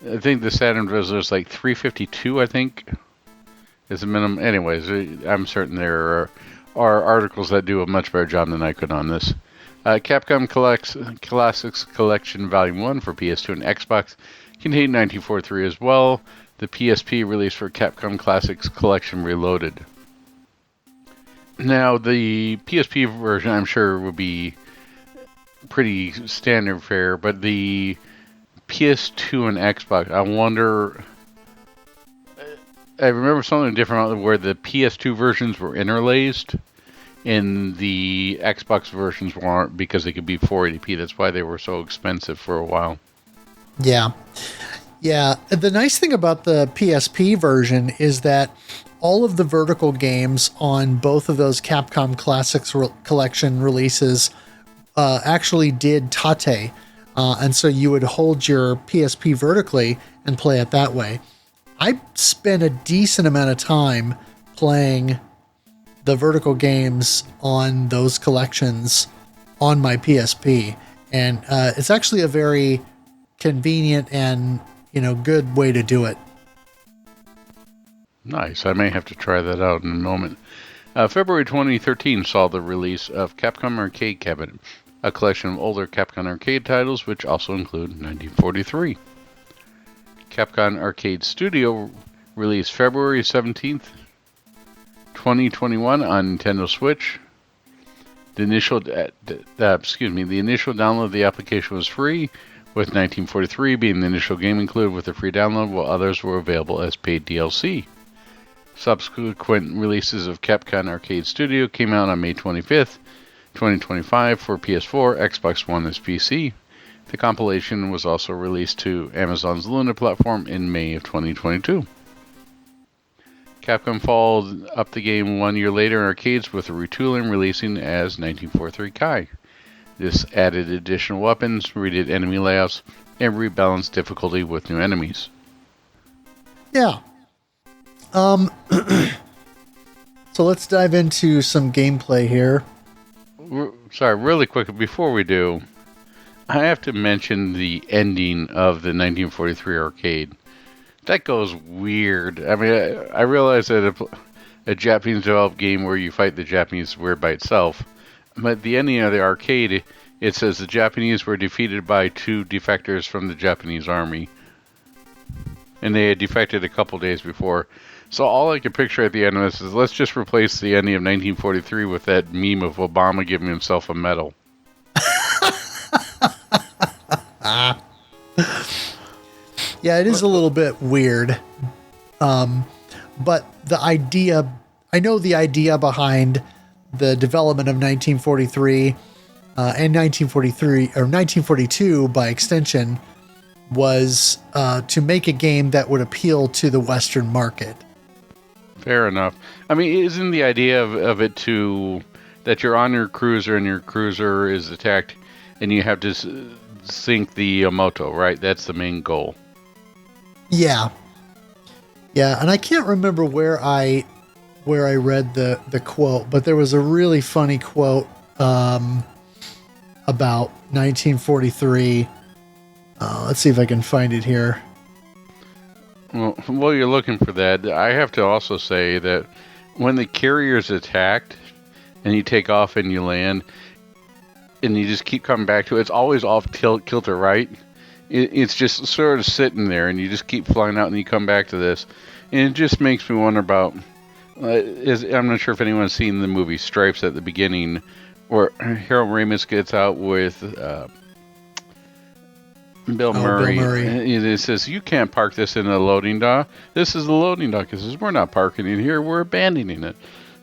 S3: I think the Saturn resolution is like 352, I think. Is the minimum. Anyways, I'm certain there are articles that do a much better job than I could on this. Capcom Classics Collection Volume 1 for PS2 and Xbox contained 1943 as well. The PSP release for Capcom Classics Collection Reloaded. Now, the PSP version, I'm sure, would be pretty standard fare, but the PS2 and Xbox, I wonder... I remember something different where the PS2 versions were interlaced and the Xbox versions weren't because they could be 480p. That's why they were so expensive for a while. Yeah.
S2: Yeah. The nice thing about the PSP version is that all of the vertical games on both of those Capcom Classics Collection releases actually did tate. And so you would hold your PSP vertically and play it that way. I spent a decent amount of time playing the vertical games on those collections on my PSP, and it's actually a very convenient and good way to do it.
S3: Nice. I may have to try that out in a moment. February 2013 saw the release of Capcom Arcade Cabinet, a collection of older Capcom arcade titles, which also include 1943. Capcom Arcade Studio released February 17th, 2021 on Nintendo Switch. The initial download of the application was free, with 1943 being the initial game included with a free download, while others were available as paid DLC. Subsequent releases of Capcom Arcade Studio came out on May 25th, 2025 for PS4, Xbox One, and PC. The compilation was also released to Amazon's Luna platform in May of 2022. Capcom followed up the game 1 year later in arcades with a retooling, releasing as 1943 Kai. This added additional weapons, redid enemy layouts, and rebalanced difficulty with new enemies.
S2: Yeah. So let's dive into some gameplay here.
S3: Sorry, really quick before we do. I have to mention the ending of the 1943 arcade. That goes weird. I mean, I realize that a Japanese developed game where you fight the Japanese weird by itself, but the ending of the arcade, it says the Japanese were defeated by 2 defectors from the Japanese army. And they had defected a couple days before. So all I can picture at the end of this is, let's just replace the ending of 1943 with that meme of Obama giving himself a medal.
S2: Yeah, it is a little bit weird. But the idea, I know the idea behind the development of 1943 and 1942 by extension was to make a game that would appeal to the Western market.
S3: Fair enough. I mean, isn't the idea of it that you're on your cruiser and your cruiser is attacked and you have to sink the moto, right? That's the main goal.
S2: Yeah. Yeah, and I can't remember where I read the quote, but there was a really funny quote about 1943. Let's see if I can find it here.
S3: Well, while you're looking for that, I have to also say that when the carrier's attacked and you take off and you land and you just keep coming back to it, it's always off kilter, right? It's just sort of sitting there and you just keep flying out and you come back to this. And it just makes me wonder about, I'm not sure if anyone's seen the movie Stripes at the beginning where Harold Ramis gets out with Bill Murray. It says, you can't park this in a loading dock. This is the loading dock. It says, we're not parking it here. We're abandoning it.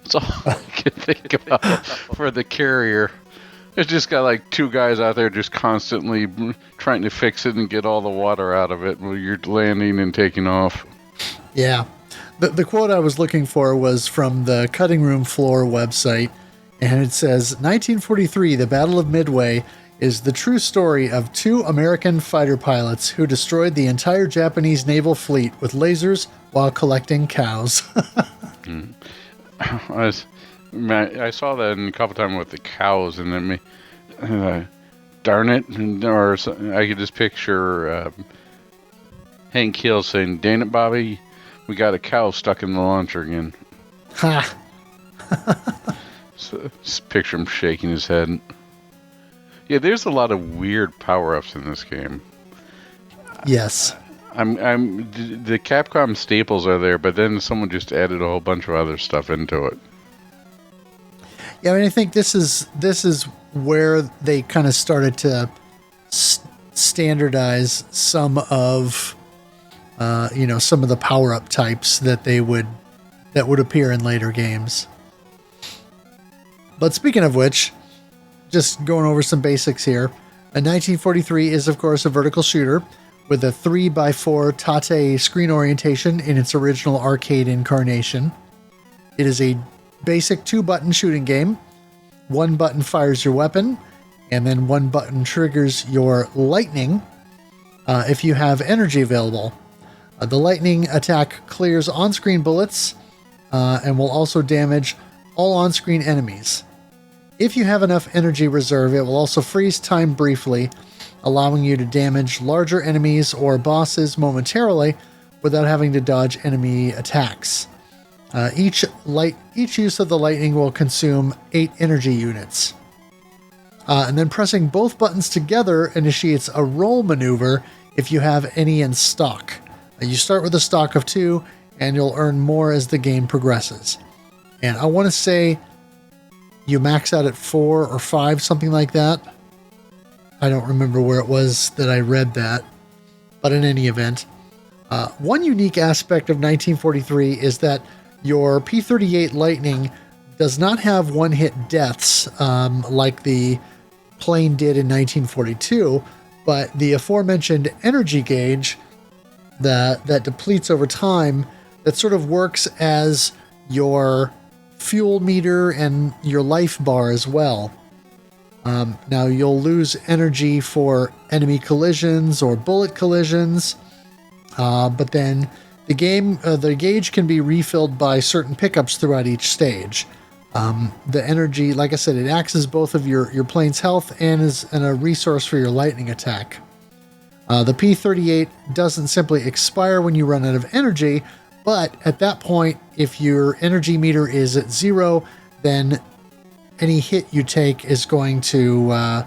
S3: That's all I can think about for the carrier. It's just got like 2 guys out there just constantly trying to fix it and get all the water out of it while you're landing and taking off.
S2: Yeah. The quote I was looking for was from the Cutting Room Floor website, and it says, 1943, the Battle of Midway is the true story of 2 American fighter pilots who destroyed the entire Japanese naval fleet with lasers while collecting cows.
S3: I saw that a couple times with the cows, and then darn it, or I could just picture Hank Hill saying, "Dang it, Bobby, we got a cow stuck in the launcher again."
S2: Ha!
S3: So, just picture him shaking his head. Yeah, there's a lot of weird power-ups in this game.
S2: Yes.
S3: The Capcom staples are there, but then someone just added a whole bunch of other stuff into it.
S2: Yeah, I mean, I think this is where they kind of started to standardize some of, some of the power-up types that would appear in later games. But speaking of which, just going over some basics here. 1943 is, of course, a vertical shooter with a 3x4 Tate screen orientation in its original arcade incarnation. It is a basic 2-button shooting game. 1 button fires your weapon, and then 1 button triggers your lightning if you have energy available. The lightning attack clears on-screen bullets and will also damage all on-screen enemies. If you have enough energy reserve, it will also freeze time briefly, allowing you to damage larger enemies or bosses momentarily without having to dodge enemy attacks. Each use of the lightning will consume 8 energy units. And then pressing both buttons together initiates a roll maneuver if you have any in stock. You start with a stock of 2, and you'll earn more as the game progresses. And I want to say you max out at 4 or 5, something like that. I don't remember where it was that I read that. But in any event, one unique aspect of 1943 is that your P-38 Lightning does not have one-hit deaths like the plane did in 1942, but the aforementioned energy gauge that depletes over time, that sort of works as your fuel meter and your life bar as well. Now, you'll lose energy for enemy collisions or bullet collisions, but then the gauge can be refilled by certain pickups throughout each stage. The energy, like I said, it acts as both of your plane's health and as a resource for your lightning attack. The P-38 doesn't simply expire when you run out of energy, but at that point, if your energy meter is at 0, then any hit you take is going to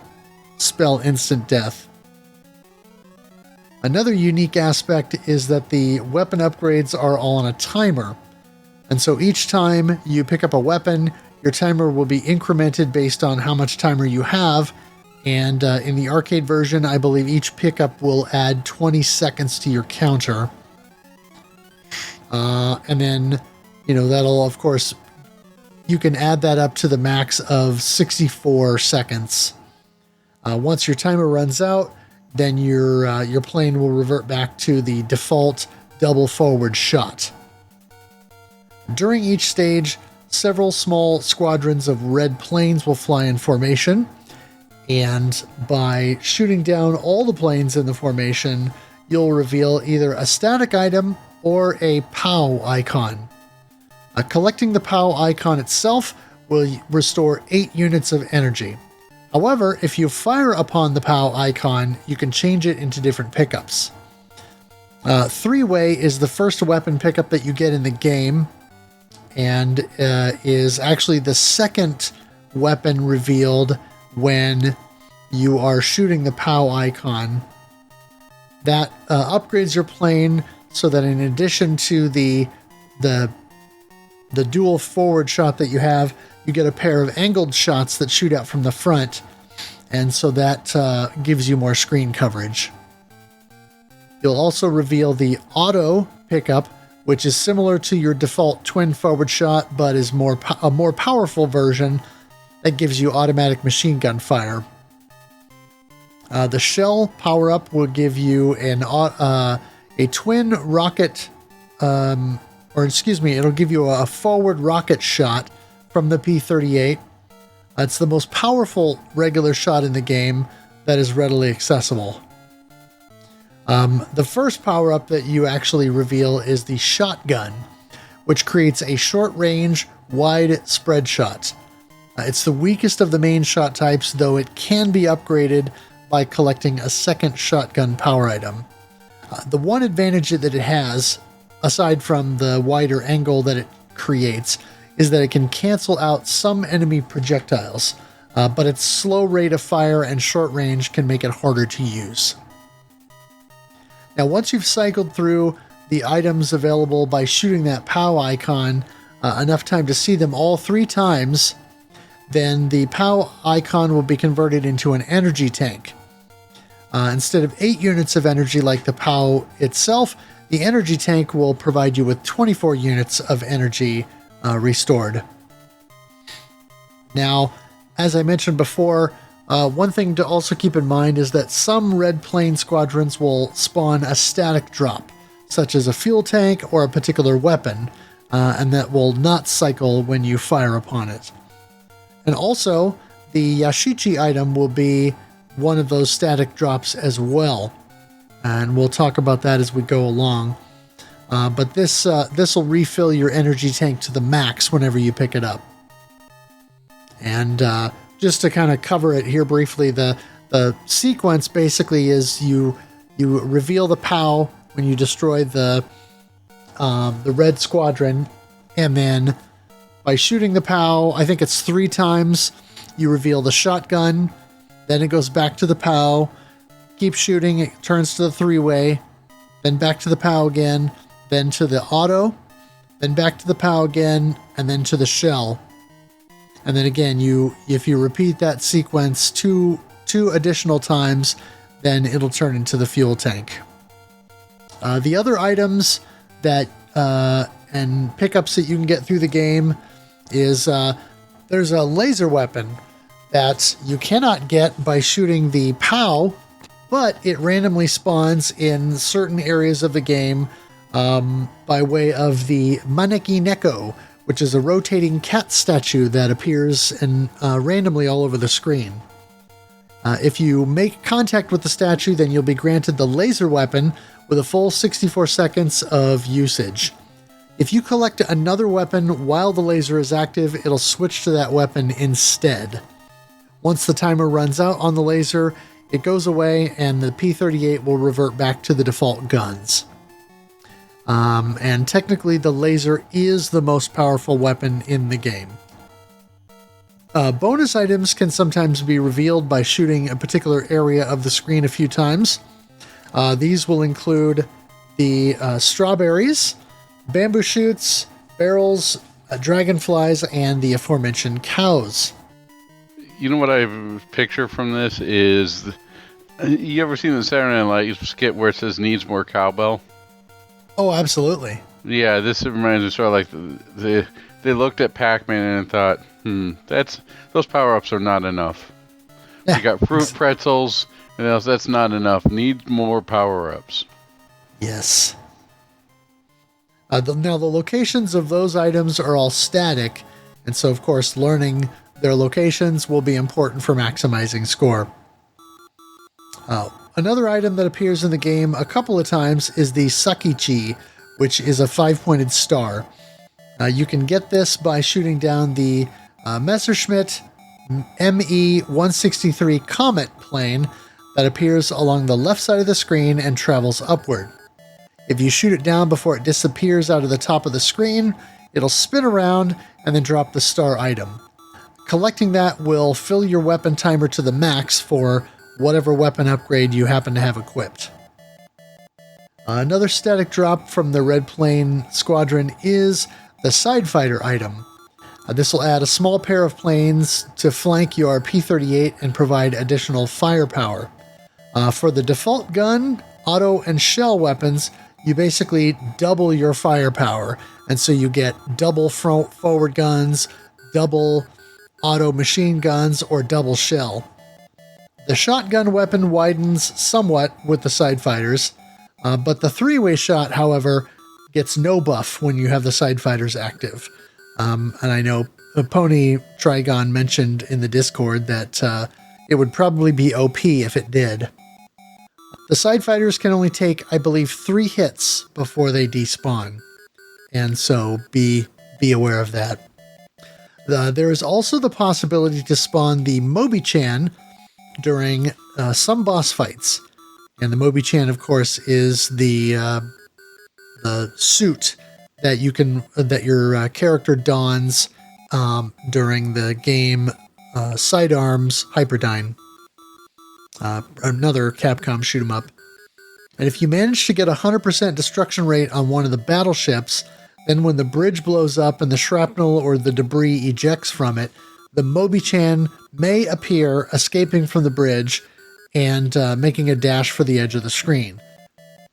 S2: spell instant death. Another unique aspect is that the weapon upgrades are all on a timer. And so each time you pick up a weapon, your timer will be incremented based on how much timer you have. And in the arcade version, I believe each pickup will add 20 seconds to your counter. And then, that'll, of course, you can add that up to the max of 64 seconds. Once your timer runs out, then your plane will revert back to the default double forward shot. During each stage, several small squadrons of red planes will fly in formation, and by shooting down all the planes in the formation, you'll reveal either a static item or a POW icon. Collecting the POW icon itself will restore 8 units of energy. However, if you fire upon the POW icon, you can change it into different pickups. Three-way is the first weapon pickup that you get in the game, and is actually the second weapon revealed when you are shooting the POW icon. That upgrades your plane so that in addition to the dual forward shot that you have, you get a pair of angled shots that shoot out from the front, and so that gives you more screen coverage. You'll also reveal the auto pickup, which is similar to your default twin forward shot, but is a more powerful version that gives you automatic machine gun fire. The shell power-up will give you a twin rocket, it'll give you a forward rocket shot from the P-38. It's the most powerful regular shot in the game that is readily accessible. The first power-up that you actually reveal is the shotgun, which creates a short-range, wide spread shot. It's the weakest of the main shot types, though it can be upgraded by collecting a second shotgun power item. The one advantage that it has, aside from the wider angle that it creates, is that it can cancel out some enemy projectiles, but its slow rate of fire and short range can make it harder to use. Now, once you've cycled through the items available by shooting that POW icon enough time to see them all 3 times, then the POW icon will be converted into an energy tank. Instead of 8 units of energy like the POW itself, the energy tank will provide you with 24 units of energy restored. Now, as I mentioned before, one thing to also keep in mind is that some red plane squadrons will spawn a static drop, such as a fuel tank or a particular weapon, and that will not cycle when you fire upon it. And also, the Yashichi item will be one of those static drops as well, and we'll talk about that as we go along. But this will refill your energy tank to the max whenever you pick it up. And just to kind of cover it here briefly, the sequence basically is you reveal the POW when you destroy the red squadron, and then by shooting the POW, I think it's 3 times, you reveal the shotgun, then it goes back to the POW, keep shooting, it turns to the 3-way, then back to the POW again, then to the auto, then back to the POW again, and then to the shell. And then again, if you repeat that sequence two additional times, then it'll turn into the fuel tank. The other items that and pickups that you can get through the game is there's a laser weapon that you cannot get by shooting the POW, but it randomly spawns in certain areas of the game by way of the Maneki Neko, which is a rotating cat statue that appears randomly all over the screen. If you make contact with the statue, then you'll be granted the laser weapon with a full 64 seconds of usage. If you collect another weapon while the laser is active, it'll switch to that weapon instead. Once the timer runs out on the laser, it goes away and the P38 will revert back to the default guns. And technically the laser is the most powerful weapon in the game. Bonus items can sometimes be revealed by shooting a particular area of the screen a few times. These will include the strawberries, bamboo shoots, barrels, dragonflies, and the aforementioned cows.
S3: You know what I picture from this is, you ever seen the Saturday Night Live skit where it says needs more cowbell?
S2: Oh, absolutely.
S3: Yeah, this reminds me sort of like they looked at Pac-Man and thought, those power-ups are not enough. You got fruit pretzels, and else that's not enough. Need more power-ups.
S2: Yes. Now, the locations of those items are all static, and so, of course, learning their locations will be important for maximizing score. Another item that appears in the game a couple of times is the Sakichi, which is a 5-pointed star. You can get this by shooting down the Messerschmitt ME-163 Comet plane that appears along the left side of the screen and travels upward. If you shoot it down before it disappears out of the top of the screen, it'll spin around and then drop the star item. Collecting that will fill your weapon timer to the max for whatever weapon upgrade you happen to have equipped. Another static drop from the Red Plane Squadron is the Side Fighter item. This will add a small pair of planes to flank your P-38 and provide additional firepower. For the default gun, auto, and shell weapons, you basically double your firepower, and so you get double forward guns, double auto machine guns, or double shell. The shotgun weapon widens somewhat with the Side Fighters, but the three-way shot, however, gets no buff when you have the Side Fighters active. And I know Pony Trigon mentioned in the Discord that it would probably be OP if it did. The Side Fighters can only take, I believe, 3 hits before they despawn, and so be aware of that. There is also the possibility to spawn the Mobi-Chan during some boss fights. And the Mobi-Chan, of course, is the suit that your character dons during the game Sidearms Hyperdyne. Another Capcom shoot 'em up. And if you manage to get 100% destruction rate on one of the battleships, then when the bridge blows up and the shrapnel or the debris ejects from it, the Mobi-Chan may appear escaping from the bridge and making a dash for the edge of the screen.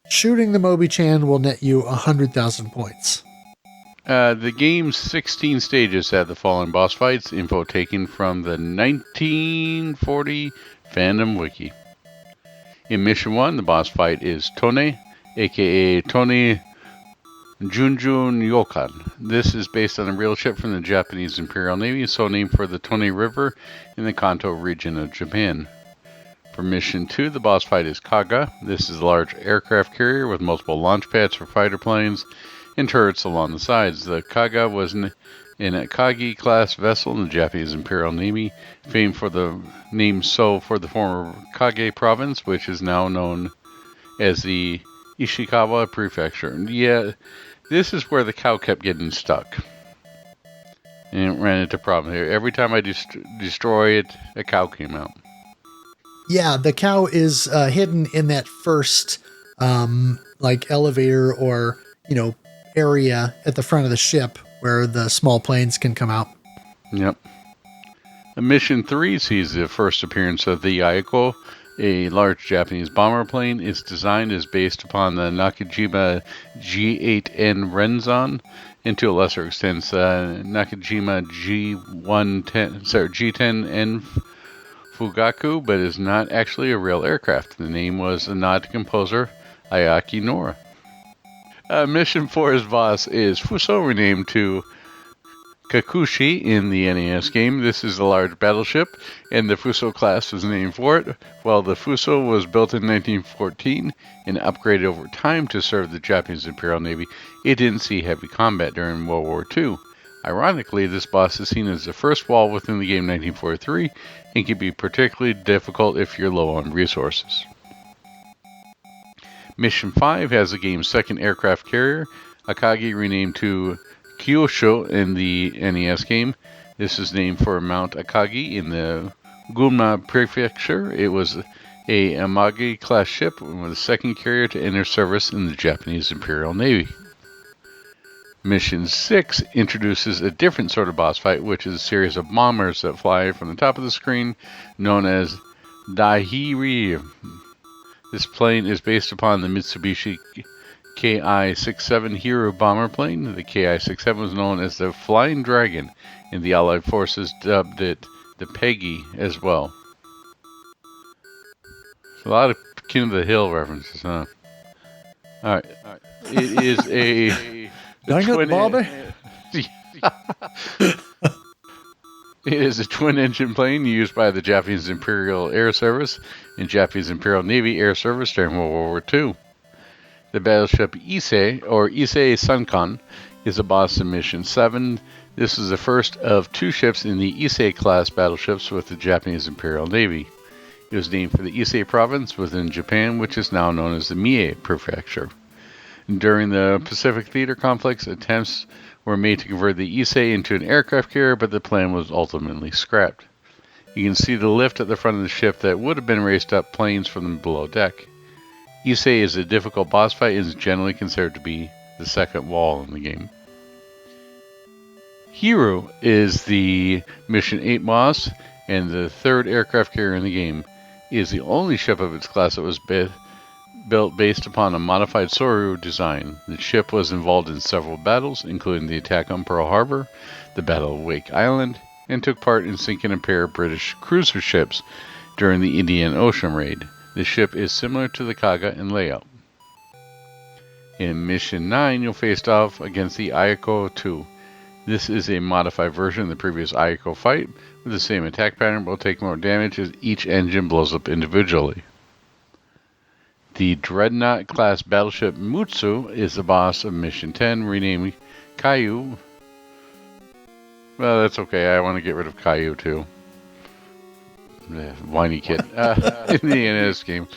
S2: Shooting the Mobi-Chan will net you 100,000 points.
S3: The game's 16 stages had the following boss fights, info taken from the 1940 Fandom Wiki. In Mission 1, the boss fight is Tone, aka Tone Junjun Yokan. This is based on a real ship from the Japanese Imperial Navy, so named for the Tone River in the Kanto region of Japan. For Mission 2, the boss fight is Kaga. This is a large aircraft carrier with multiple launch pads for fighter planes and turrets along the sides. The Kaga was in a Kagi-class vessel in the Japanese Imperial Navy, famed for the name So for the former Kage province, which is now known as the Ishikawa Prefecture. Yeah, this is where the cow kept getting stuck. And it ran into problems here. Every time I destroy it, a cow came out.
S2: Yeah, the cow is hidden in that first elevator or, area at the front of the ship where the small planes can come out.
S3: Yep. Mission 3 sees the first appearance of the Yaiko, a large Japanese bomber plane. Its design is based upon the Nakajima G8N Renzon, and to a lesser extent, Nakajima G10N Fugaku, but is not actually a real aircraft. The name was a nod to composer Ayaki Nora. Mission 4's boss is Fuso, renamed to Kakushi in the NES game. This is a large battleship, and the Fuso class was named for it. While the Fuso was built in 1914 and upgraded over time to serve the Japanese Imperial Navy, it didn't see heavy combat during World War II. Ironically, this boss is seen as the first wall within the game 1943 and can be particularly difficult if you're low on resources. Mission 5 has the game's second aircraft carrier, Akagi, renamed to Kyosho in the NES game. This is named for Mount Akagi in the Gunma Prefecture. It was a Amagi class ship and was the second carrier to enter service in the Japanese Imperial Navy. Mission 6 introduces a different sort of boss fight, which is a series of bombers that fly from the top of the screen, known as Daihiri. This plane is based upon the Mitsubishi Ki-67 Hero bomber plane. The Ki-67 was known as the Flying Dragon, and the Allied forces dubbed it the Peggy as well. A lot of King of the Hill references, huh? Alright. It is a...
S2: Dang it, Bobby.
S3: It is a twin-engine plane used by the Japanese Imperial Air Service and Japanese Imperial Navy Air Service during World War II. The battleship Issei, or Issei Sunkan, is a boss in Mission 7. This is the first of two ships in the Issei-class battleships with the Japanese Imperial Navy. It was named for the Issei province within Japan, which is now known as the Mie Prefecture. During the Pacific Theater conflicts, attempts were made to convert the Issei into an aircraft carrier, but the plan was ultimately scrapped. You can see the lift at the front of the ship that would have been raised up planes from the below deck. Issei is a difficult boss fight and is generally considered to be the second wall in the game. Hero is the Mission 8 boss and the third aircraft carrier in the game. It is the only ship of its class that was built based upon a modified Soryu design. The ship was involved in several battles, including the attack on Pearl Harbor, the Battle of Wake Island, and took part in sinking a pair of British cruiser ships during the Indian Ocean raid. The ship is similar to the Kaga in layout. In Mission 9, you'll face off against the Ayako 2. This is a modified version of the previous Ayako fight, with the same attack pattern, but will take more damage as each engine blows up individually. The Dreadnought-class battleship Mutsu is the boss of Mission 10, renamed Kaiju. Well, that's okay. I want to get rid of Kaiju, too. Whiny kid. In the NES game.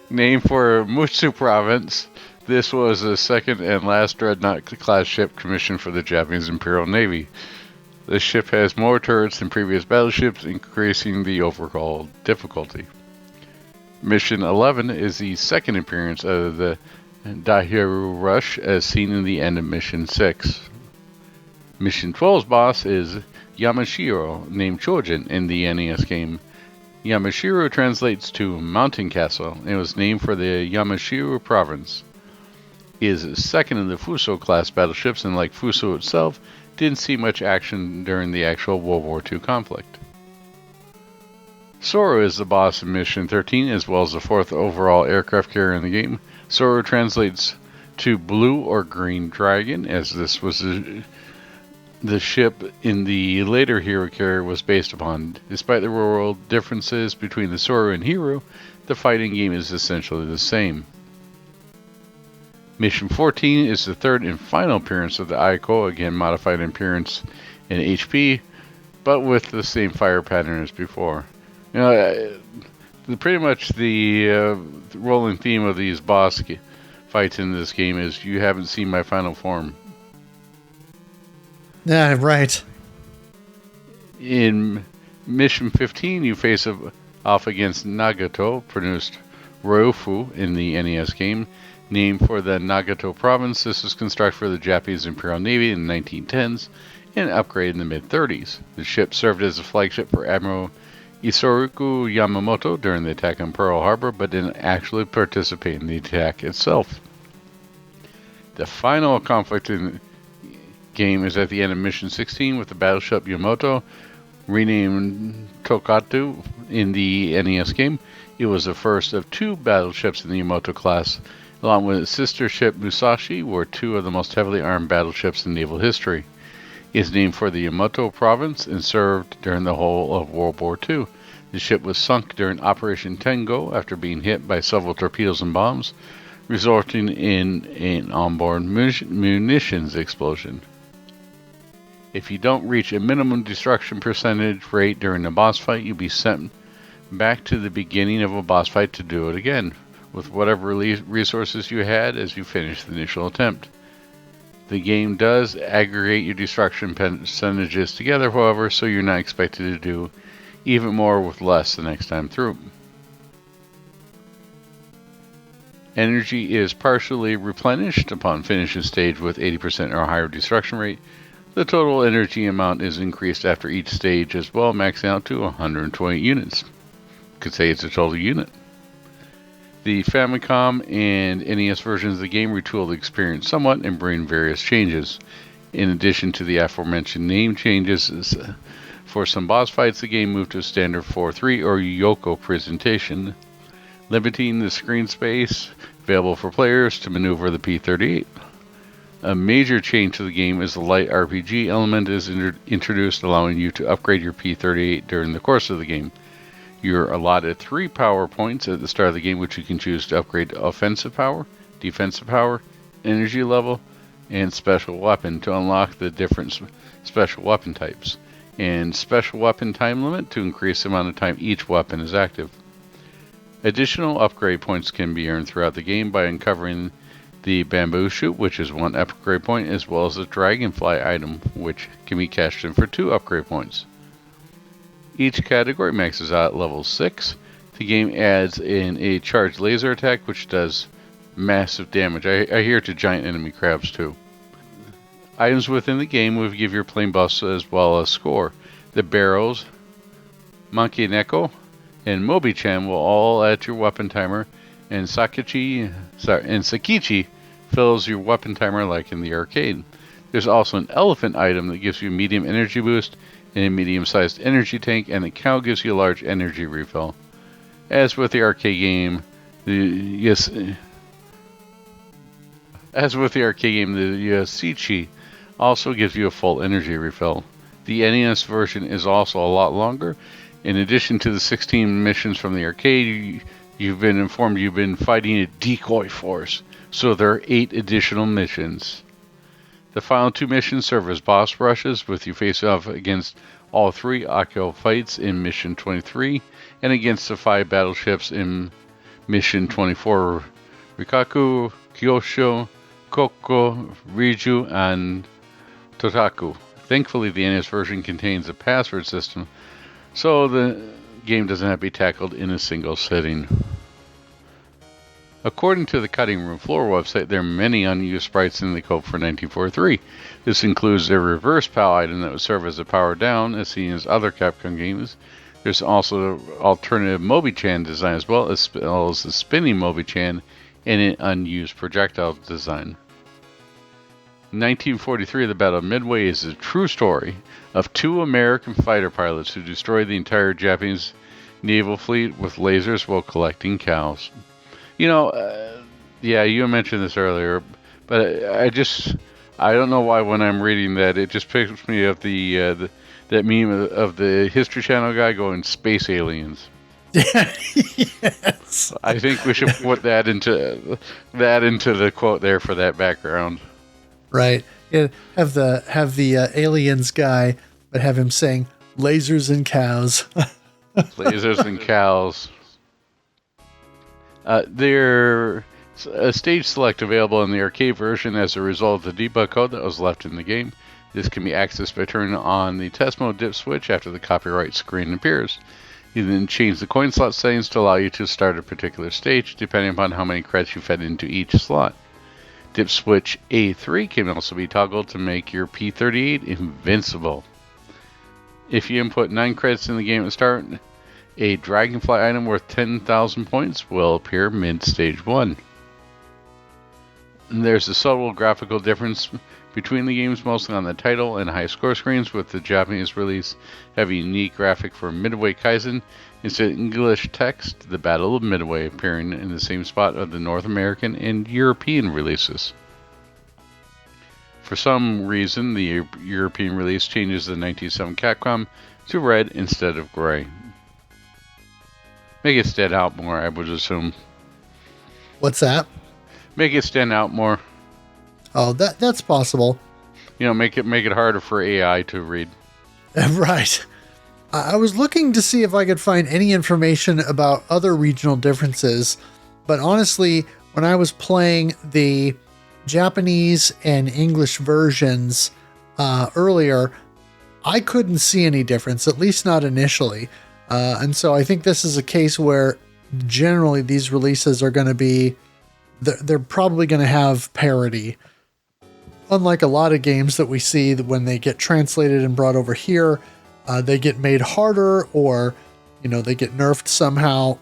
S3: Named for Mutsu Province, this was the second and last Dreadnought-class ship commissioned for the Japanese Imperial Navy. The ship has more turrets than previous battleships, increasing the overall difficulty. Mission 11 is the second appearance of the Daihiru Rush, as seen in the end of Mission 6. Mission 12's boss is Yamashiro, named Chojin in the NES game. Yamashiro translates to Mountain Castle, and was named for the Yamashiro province. It is the second of the Fuso-class battleships, and like Fuso itself, didn't see much action during the actual World War II conflict. Soro is the boss in Mission 13, as well as the fourth overall aircraft carrier in the game. Soro translates to Blue or Green Dragon, as this was the ship in the later Hero carrier was based upon. Despite the real-world differences between the Soro and Hero, the fighting game is essentially the same. Mission 14 is the third and final appearance of the Aiko, again modified appearance in HP, but with the same fire pattern as before. You know, pretty much the rolling theme of these boss fights in this game is you haven't seen my final form.
S2: Yeah, right.
S3: In Mission 15, you face off against Nagato, pronounced Ryofu in the NES game. Named for the Nagato province, this was constructed for the Japanese Imperial Navy in the 1910s and upgraded in the mid-30s. The ship served as a flagship for Admiral Isoroku Yamamoto during the attack on Pearl Harbor, but didn't actually participate in the attack itself. The final conflict in the game is at the end of Mission 16 with the battleship Yamato, renamed Tokatu in the NES game. It was the first of two battleships in the Yamato class, along with its sister ship Musashi, were two of the most heavily armed battleships in naval history. is named for the Yamato province and served during the whole of World War II. The ship was sunk during Operation Tengo after being hit by several torpedoes and bombs, resulting in an onboard munitions explosion. If you don't reach a minimum destruction percentage rate during a boss fight, you'll be sent back to the beginning of a boss fight to do it again, with whatever resources you had as you finish the initial attempt. The game does aggregate your destruction percentages together, however, so you're not expected to do even more with less the next time through. Energy is partially replenished upon finishing stage with 80% or higher destruction rate. The total energy amount is increased after each stage as well, maxing out to 120 units. Could say it's a total unit. The Famicom and NES versions of the game retool the experience somewhat and bring various changes. In addition to the aforementioned name changes, for some boss fights, the game moved to a standard 4-3 or Yoko presentation, limiting the screen space available for players to maneuver the P-38. A major change to the game is the light RPG element is introduced, allowing you to upgrade your P-38 during the course of the game. You're allotted 3 power points at the start of the game, which you can choose to upgrade to offensive power, defensive power, energy level, and special weapon to unlock the different special weapon types, and special weapon time limit to increase the amount of time each weapon is active. Additional upgrade points can be earned throughout the game by uncovering the bamboo shoot, which is 1 upgrade point, as well as the dragonfly item, which can be cashed in for 2 upgrade points. Each category maxes out at level 6. The game adds in a charged laser attack, which does massive damage. I hear to giant enemy crabs too. Items within the game will give your plane buffs as well as score. The barrels, Monkey Neko, and Mobi-chan will all add to your weapon timer, and Sakichi fills your weapon timer like in the arcade. There's also an elephant item that gives you a medium energy boost and a medium-sized energy tank, and the cow gives you a large energy refill. As with the arcade game, the Yasichi also gives you a full energy refill. The NES version is also a lot longer. In addition to the 16 missions from the arcade, you've been informed you've been fighting a decoy force, so there are 8 additional missions. The final 2 missions serve as boss rushes, with you face off against all 3 Akio fights in Mission 23, and against the 5 battleships in Mission 24, Rikaku, Kyosho, Koko, Riju, and Totaku. Thankfully, the NES version contains a password system, so the game doesn't have to be tackled in a single sitting. According to the Cutting Room Floor website, there are many unused sprites in the code for 1943. This includes a reverse PAL item that would serve as a power down, as seen as other Capcom games. There's also an alternative Mobi-chan design, as well as the spinning Mobi-chan and an unused projectile design. 1943, the Battle of Midway is a true story of 2 American fighter pilots who destroyed the entire Japanese naval fleet with lasers while collecting cows. You mentioned this earlier, but I don't know why when I'm reading that, it just picks me up that meme of the History Channel guy going space aliens.
S2: Yes.
S3: I think we should put that into the quote there for that background.
S2: Right. Yeah, have the aliens guy, but have him saying lasers and cows.
S3: Lasers and cows. There's a stage select available in the arcade version as a result of the debug code that was left in the game. This can be accessed by turning on the test mode dip switch after the copyright screen appears. You then change the coin slot settings to allow you to start a particular stage depending upon how many credits you fed into each slot. Dip switch A3 can also be toggled to make your P-38 invincible. If you input 9 credits in the game at the start, a Dragonfly item worth 10,000 points will appear mid-stage 1. There's a subtle graphical difference between the games, mostly on the title and high score screens, with the Japanese release having a unique graphic for Midway Kaizen instead of English text, the Battle of Midway appearing in the same spot of the North American and European releases. For some reason, the European release changes the 1997 Capcom to red instead of gray. Make it stand out more, I would assume.
S2: What's that?
S3: Make it stand out more.
S2: Oh, that's possible.
S3: Make it harder for AI to read.
S2: Right. I was looking to see if I could find any information about other regional differences, but honestly, when I was playing the Japanese and English versions earlier, I couldn't see any difference, at least not initially. And so I think this is a case where generally these releases are going to be, they're probably going to have parity. Unlike a lot of games that we see that when they get translated and brought over here, they get made harder or, they get nerfed somehow.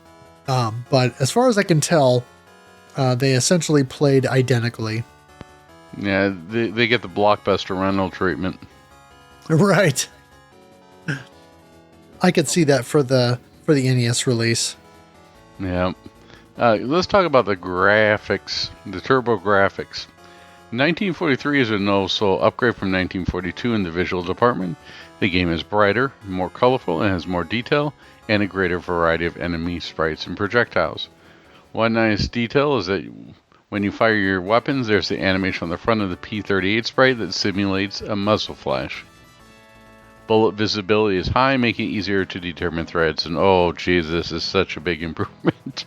S2: But as far as I can tell, they essentially played identically.
S3: Yeah, they get the blockbuster rental treatment.
S2: Right. I could see that for the NES release.
S3: Yeah. Let's talk about the graphics, the turbo graphics. 1943 is a noticeable upgrade from 1942 in the visual department. The game is brighter, more colorful, and has more detail, and a greater variety of enemy sprites and projectiles. One nice detail is that when you fire your weapons, there's the animation on the front of the P-38 sprite that simulates a muzzle flash. Bullet visibility is high, making it easier to determine threats, and oh geez, this is such a big improvement.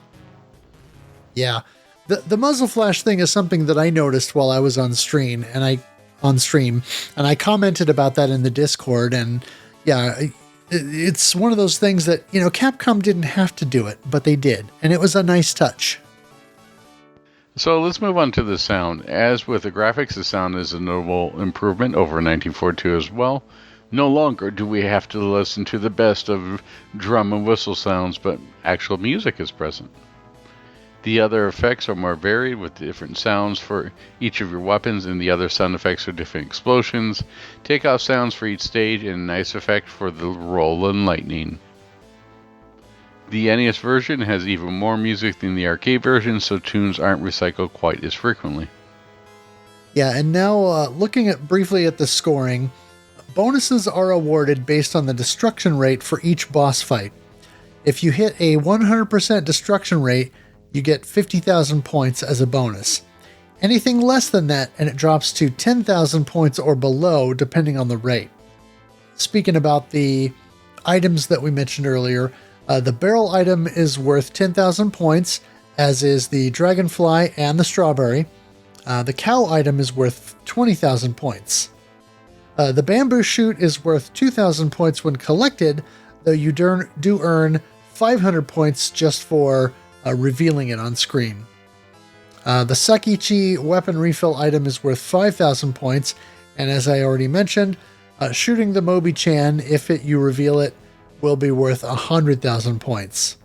S2: Yeah. The muzzle flash thing is something that I noticed while I was on stream, and I commented about that in the Discord, and yeah, it's one of those things that, Capcom didn't have to do it, but they did, and it was a nice touch.
S3: So let's move on to the sound. As with the graphics, the sound is a notable improvement over 1942 as well. No longer do we have to listen to the best of drum and whistle sounds, but actual music is present. The other effects are more varied with different sounds for each of your weapons, and the other sound effects are different explosions, takeoff sounds for each stage, and a nice effect for the roll and lightning. The NES version has even more music than the arcade version, so tunes aren't recycled quite as frequently.
S2: Yeah, and now looking briefly at the scoring, bonuses are awarded based on the destruction rate for each boss fight. If you hit a 100% destruction rate, you get 50,000 points as a bonus. Anything less than that, and it drops to 10,000 points or below, depending on the rate. Speaking about the items that we mentioned earlier, the barrel item is worth 10,000 points, as is the dragonfly and the strawberry. The cow item is worth 20,000 points. The bamboo shoot is worth 2,000 points when collected, though you do earn 500 points just for revealing it on screen. The Sakichi weapon refill item is worth 5,000 points, and as I already mentioned, shooting the Mobi-chan, if you reveal it, will be worth 100,000 points.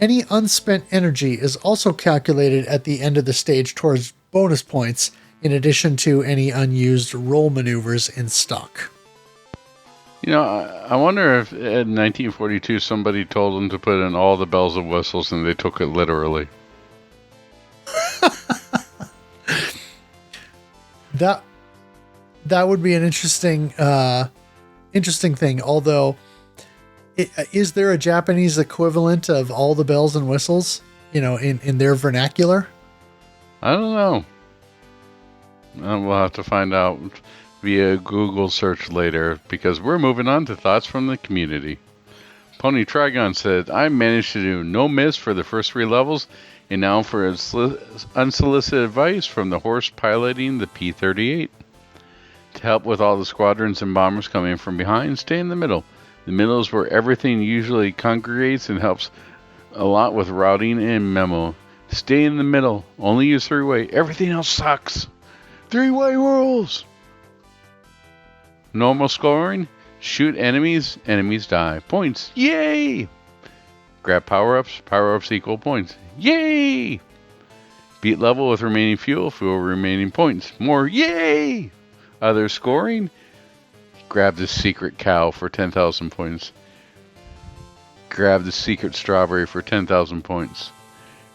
S2: Any unspent energy is also calculated at the end of the stage towards bonus points, in addition to any unused roll maneuvers in stock.
S3: I wonder if in 1942 somebody told them to put in all the bells and whistles and they took it literally.
S2: That would be an interesting thing. Although, is there a Japanese equivalent of all the bells and whistles? In their vernacular?
S3: I don't know. We'll have to find out via Google search later, because we're moving on to thoughts from the community. Pony Trigon said, I managed to do no miss for the first 3 levels, and now for unsolicited advice from the horse piloting the P-38. To help with all the squadrons and bombers coming from behind, stay in the middle. The middle is where everything usually congregates and helps a lot with routing and memo. Stay in the middle. Only use 3-way. Everything else sucks. 3-way rules. Normal scoring, shoot enemies, enemies die. Points, yay! Grab power-ups equal points, yay! Beat level with remaining fuel remaining points, more, yay! Other scoring, grab the secret cow for 10,000 points. Grab the secret strawberry for 10,000 points.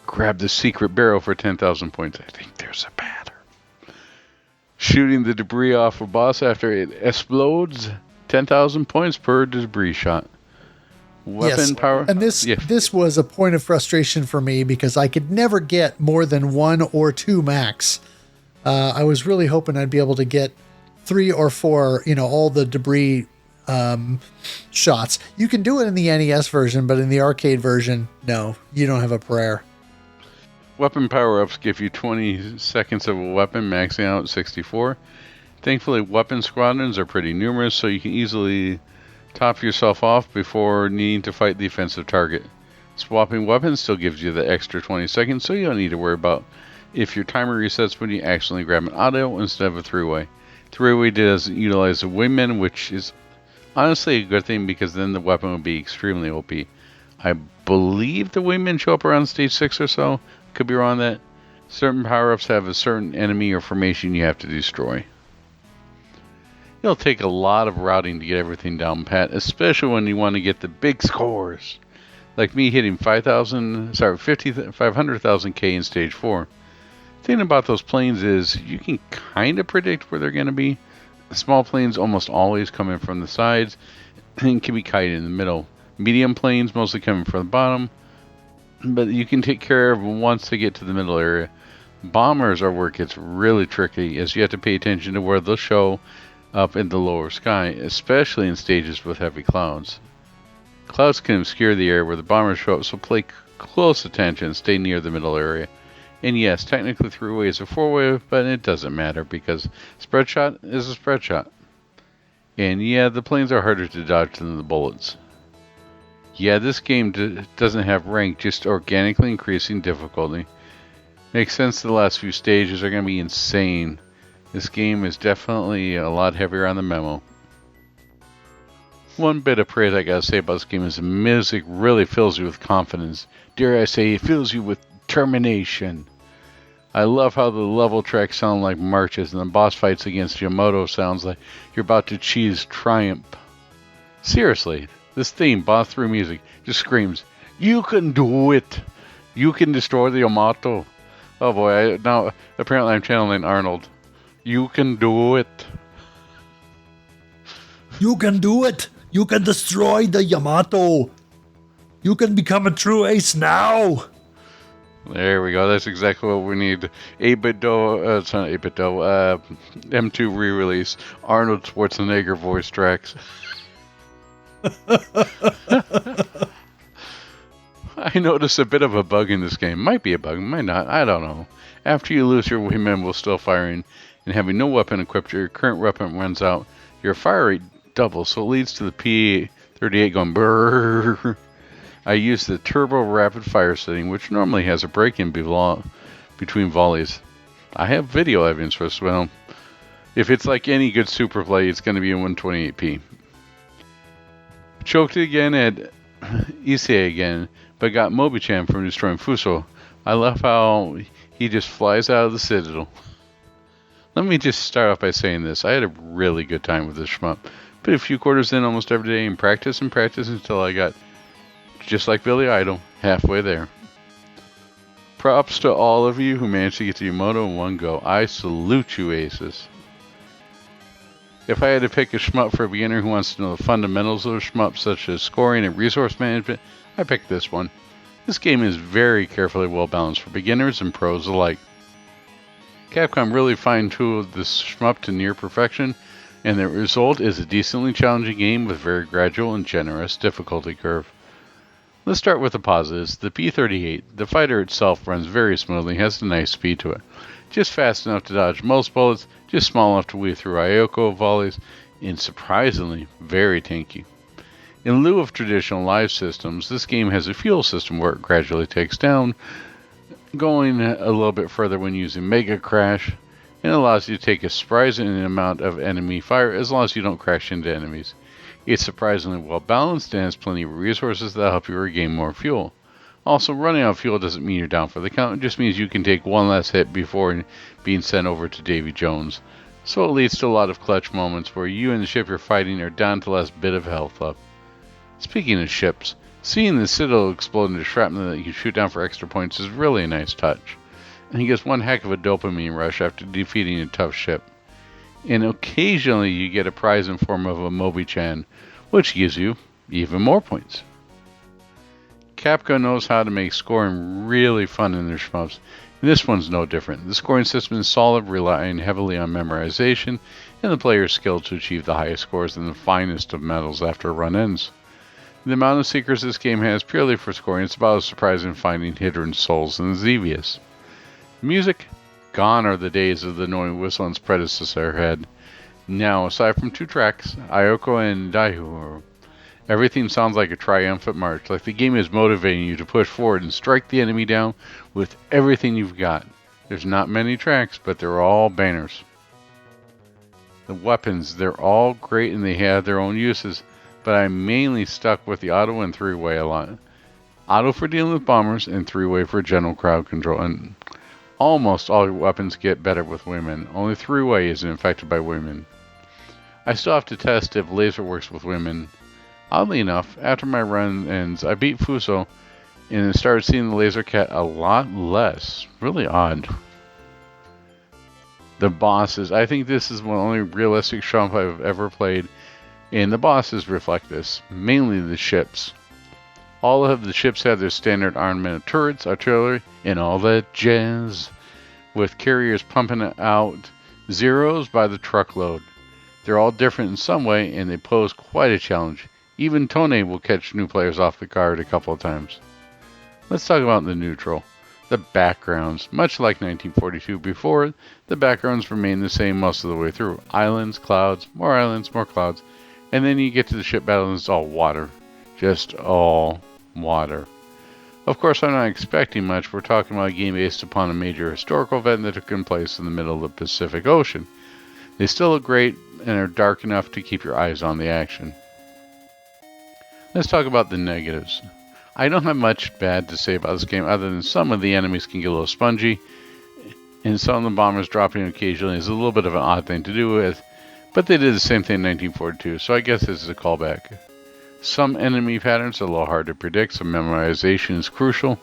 S3: Grab the secret barrel for 10,000 points. I think there's a pattern. Shooting the debris off a boss after it explodes, 10,000 points per debris shot. Weapon power.
S2: And this was a point of frustration for me because I could never get more than 1 or 2 max. I was really hoping I'd be able to get 3 or 4, all the debris shots. You can do it in the NES version, but in the arcade version, no, you don't have a prayer.
S3: Weapon power-ups give you 20 seconds of a weapon, maxing out at 64. Thankfully, weapon squadrons are pretty numerous, so you can easily top yourself off before needing to fight the offensive target. Swapping weapons still gives you the extra 20 seconds, so you don't need to worry about if your timer resets when you accidentally grab an auto instead of a three-way. Three-way does utilize the wingman, which is honestly a good thing because then the weapon would be extremely OP. I believe the wingmen show up around stage 6 or so. Could be wrong on that. Certain power-ups have a certain enemy or formation you have to destroy. It'll take a lot of routing to get everything down pat, especially when you want to get the big scores. Like me hitting 500,000 K in stage 4. The thing about those planes is you can kind of predict where they're going to be. Small planes almost always come in from the sides and can be kited in the middle. Medium planes mostly coming from the bottom, but you can take care of them once they get to the middle area. Bombers are where it gets really tricky, as you have to pay attention to where they'll show up in the lower sky, especially in stages with heavy clouds. Clouds can obscure the area where the bombers show up, so pay close attention and stay near the middle area. And yes, technically three-way is a four-way, but it doesn't matter because spread shot is a spread shot. And yeah, the planes are harder to dodge than the bullets. Yeah, this game doesn't have rank, just organically increasing difficulty. Makes sense the last few stages are going to be insane. This game is definitely a lot heavier on the memo. One bit of praise I gotta say about this game is the music really fills you with confidence. Dare I say, it fills you with determination. I love how the level tracks sound like marches and the boss fights against Yamato sounds like you're about to achieve triumph. Seriously, this theme, boss through music, just screams, "You can do it! You can destroy the Yamato!" Oh boy, now apparently I'm channeling Arnold. You can do it.
S4: You can do it. You can destroy the Yamato. You can become a true ace now.
S3: There we go. That's exactly what we need. 8-bit Do, it's not 8-bit Do, M2 re-release. Arnold Schwarzenegger voice tracks. I noticed a bit of a bug in this game. Might be a bug, might not. I don't know. After you lose your wingman while still firing and having no weapon equipped, your current weapon runs out. Your fire rate doubles, so it leads to the P-38 going brrrr. I use the turbo rapid fire setting, which normally has a break-in between volleys. I have video evidence for this. Well, if it's like any good super play, it's going to be in 128p. Choked again at Issei again, but got Mobi-chan from destroying Fuso. I love how he just flies out of the Citadel. Let me just start off by saying this. I had a really good time with this shmup. Put a few quarters in almost every day and practice until I got, just like Billy Idol, halfway there. Props to all of you who managed to get to Yamato in one go. I salute you, aces. If I had to pick a shmup for a beginner who wants to know the fundamentals of a shmup, such as scoring and resource management, I picked this one. This game is very carefully well balanced for beginners and pros alike. Capcom really fine-tuned this shmup to near perfection, and the result is a decently challenging game with very gradual and generous difficulty curve. Let's start with the positives. The P-38, the fighter itself, runs very smoothly, has a nice speed to it. Just fast enough to dodge most bullets, just small enough to weave through Ayoko volleys, and surprisingly, very tanky. In lieu of traditional live systems, this game has a fuel system where it gradually takes down, going a little bit further when using Mega Crash, and allows you to take a surprising amount of enemy fire as long as you don't crash into enemies. It's surprisingly well balanced and has plenty of resources that help you regain more fuel. Also, running out of fuel doesn't mean you're down for the count, it just means you can take one last hit before being sent over to Davy Jones. So it leads to a lot of clutch moments where you and the ship you're fighting are down to the last bit of health left. Speaking of ships, seeing the Citadel explode into shrapnel that you can shoot down for extra points is really a nice touch. And he gets one heck of a dopamine rush after defeating a tough ship. And occasionally you get a prize in form of a Mobi-Chan, which gives you even more points. Capcom knows how to make scoring really fun in their shmups, and this one's no different. The scoring system is solid, relying heavily on memorization and the player's skill to achieve the highest scores and the finest of medals after a run ends. The amount of secrets this game has purely for scoring is about as surprising as finding hidden souls in Xevious. Music? Gone are the days of the annoying whistle its predecessor had. Now, aside from 2 tracks, Ayoko and Daihu, everything sounds like a triumphant march, like the game is motivating you to push forward and strike the enemy down with everything you've got. There's not many tracks, but they're all bangers. The weapons, they're all great and they have their own uses, but I'm mainly stuck with the auto and 3-way a lot. Auto for dealing with bombers and 3-way for general crowd control, and almost all your weapons get better with women. Only 3-way isn't affected by women. I still have to test if laser works with women. Oddly enough, after my run ends, I beat Fuso and started seeing the laser cat a lot less. Really odd. The bosses. I think this is one of the only realistic shmup I've ever played, and the bosses reflect this. Mainly the ships. All of the ships have their standard armament of turrets, artillery, and all that jazz, with carriers pumping out zeros by the truckload. They're all different in some way, and they pose quite a challenge. Even Tone will catch new players off the guard a couple of times. Let's talk about the neutral. The backgrounds. Much like 1942 before, the backgrounds remain the same most of the way through. Islands, clouds, more clouds. And then you get to the ship battle and it's all water. Just all water. Of course, I'm not expecting much. We're talking about a game based upon a major historical event that took place in the middle of the Pacific Ocean. They still look great and are dark enough to keep your eyes on the action. Let's talk about the negatives. I don't have much bad to say about this game other than some of the enemies can get a little spongy, and some of the bombers dropping occasionally is a little bit of an odd thing to do with, but they did the same thing in 1942, so I guess this is a callback. Some enemy patterns are a little hard to predict, so memorization is crucial.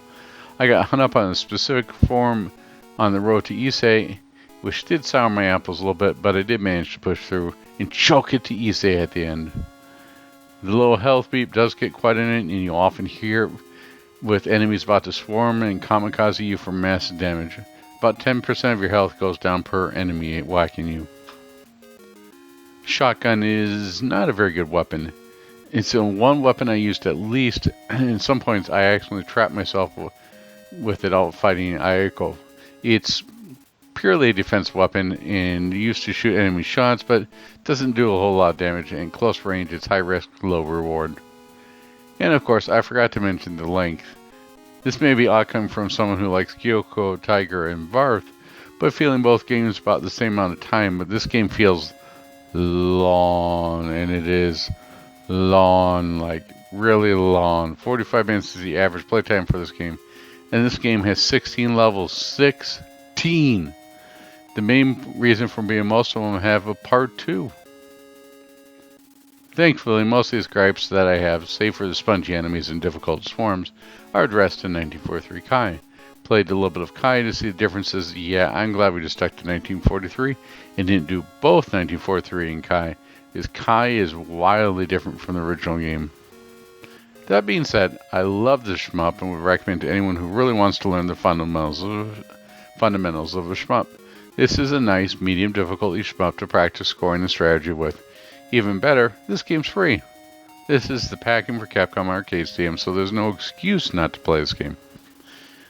S3: I got hung up on a specific form on the road to Issei, which did sour my apples a little bit, but I did manage to push through and choke it to Issei at the end. The little health beep does get quite in it, and you often hear it with enemies about to swarm and kamikaze you for massive damage. About 10% of your health goes down per enemy whacking you. Shotgun is not a very good weapon. It's the one weapon I used at least, and at some points I actually trapped myself with it out fighting Ayako. It's purely a defense weapon and used to shoot enemy shots, but doesn't do a whole lot of damage. In close range, it's high risk, low reward. And of course, I forgot to mention the length. This may be odd coming from someone who likes Kyoko, Tiger, and Varth, but feeling both games about the same amount of time, but this game feels long, and it is long, like really long. 45 minutes is the average playtime for this game, and this game has 16 levels. 16! The main reason for being most of them have a part 2. Thankfully, most of these gripes that I have, save for the spongy enemies and difficult swarms, are addressed in 1943 Kai. Played a little bit of Kai to see the differences. Yeah, I'm glad we just stuck to 1943 and didn't do both 1943 and Kai, because Kai is wildly different from the original game. That being said, I love this shmup and would recommend to anyone who really wants to learn the fundamentals of a shmup. This is a nice medium difficulty shmup to practice scoring and strategy with. Even better, this game's free. This is the packing for Capcom Arcade Stadium, so there's no excuse not to play this game.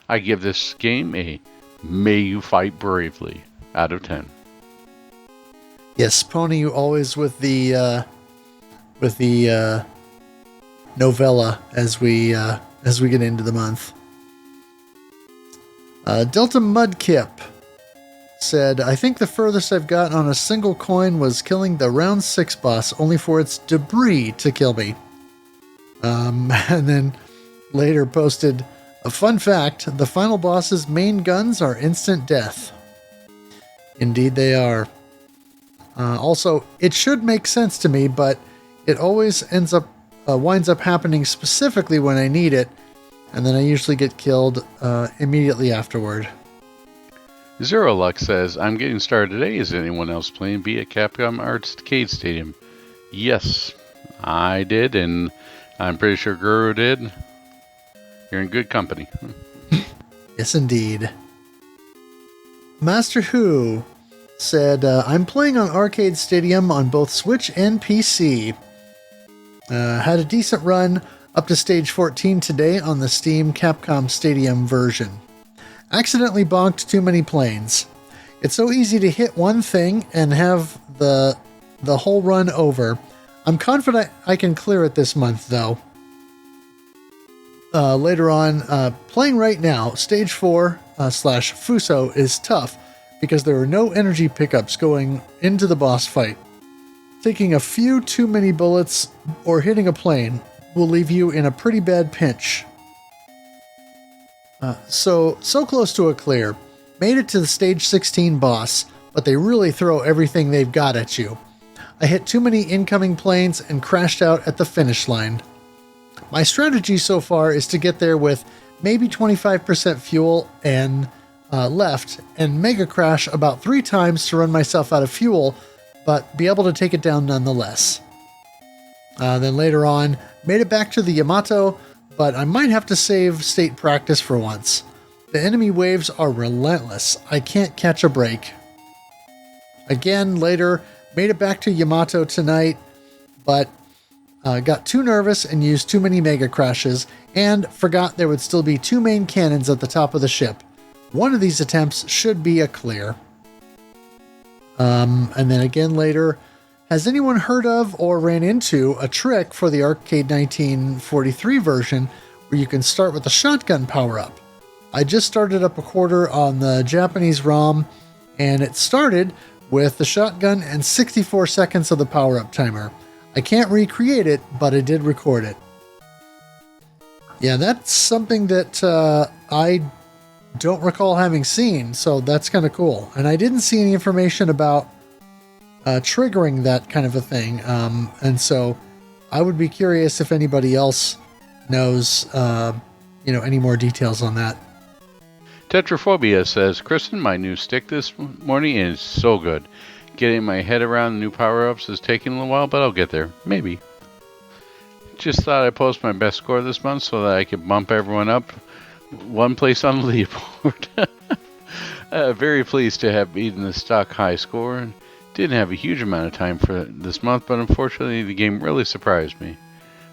S3: I give this game a May You Fight Bravely out of 10.
S2: Yes, Pony, you always with the novella as we get into the month. Delta Mudkip said, I think the furthest I've gotten on a single coin was killing the round 6 boss, only for its debris to kill me. And then later posted, a fun fact, the final boss's main guns are instant death. Indeed they are. Also, it should make sense to me, but it always winds up happening specifically when I need it, and then I usually get killed immediately afterward.
S3: Zero Luck says, I'm getting started today. Is anyone else playing via Capcom Arcade Stadium? Yes, I did, and I'm pretty sure Guru did. You're in good company.
S2: Yes, indeed. Master Who said, I'm playing on Arcade Stadium on both Switch and PC. Had a decent run up to stage 14 today on the Steam Capcom Stadium version. Accidentally bonked too many planes. It's so easy to hit one thing and have the whole run over. I'm confident I can clear it this month, though. Later on, playing right now, stage 4 / Fuso is tough because there are no energy pickups going into the boss fight. Taking a few too many bullets or hitting a plane will leave you in a pretty bad pinch. So close to a clear. Made it to the stage 16 boss, but they really throw everything they've got at you. I hit too many incoming planes and crashed out at the finish line. My strategy so far is to get there with maybe 25% fuel and left, and mega crash about 3 times to run myself out of fuel, but be able to take it down nonetheless. Then later on, made it back to the Yamato, but I might have to save state practice for once. The enemy waves are relentless. I can't catch a break. Again, later, made it back to Yamato tonight, but got too nervous and used too many mega crashes, and forgot there would still be 2 main cannons at the top of the ship. One of these attempts should be a clear. And then again later, has anyone heard of or ran into a trick for the Arcade 1943 version where you can start with the shotgun power-up? I just started up a quarter on the Japanese ROM, and it started with the shotgun and 64 seconds of the power-up timer. I can't recreate it, but I did record it. Yeah, that's something that I don't recall having seen, so that's kind of cool. And I didn't see any information about triggering that kind of a thing, and so I would be curious if anybody else knows, any more details on that.
S3: Tetraphobia says, Kristen, my new stick this morning is so good. Getting my head around the new power-ups is taking a little while, but I'll get there. Maybe. Just thought I'd post my best score this month so that I could bump everyone up one place on the leaderboard. Very pleased to have beaten the stock high score. Didn't have a huge amount of time for this month, but unfortunately the game really surprised me.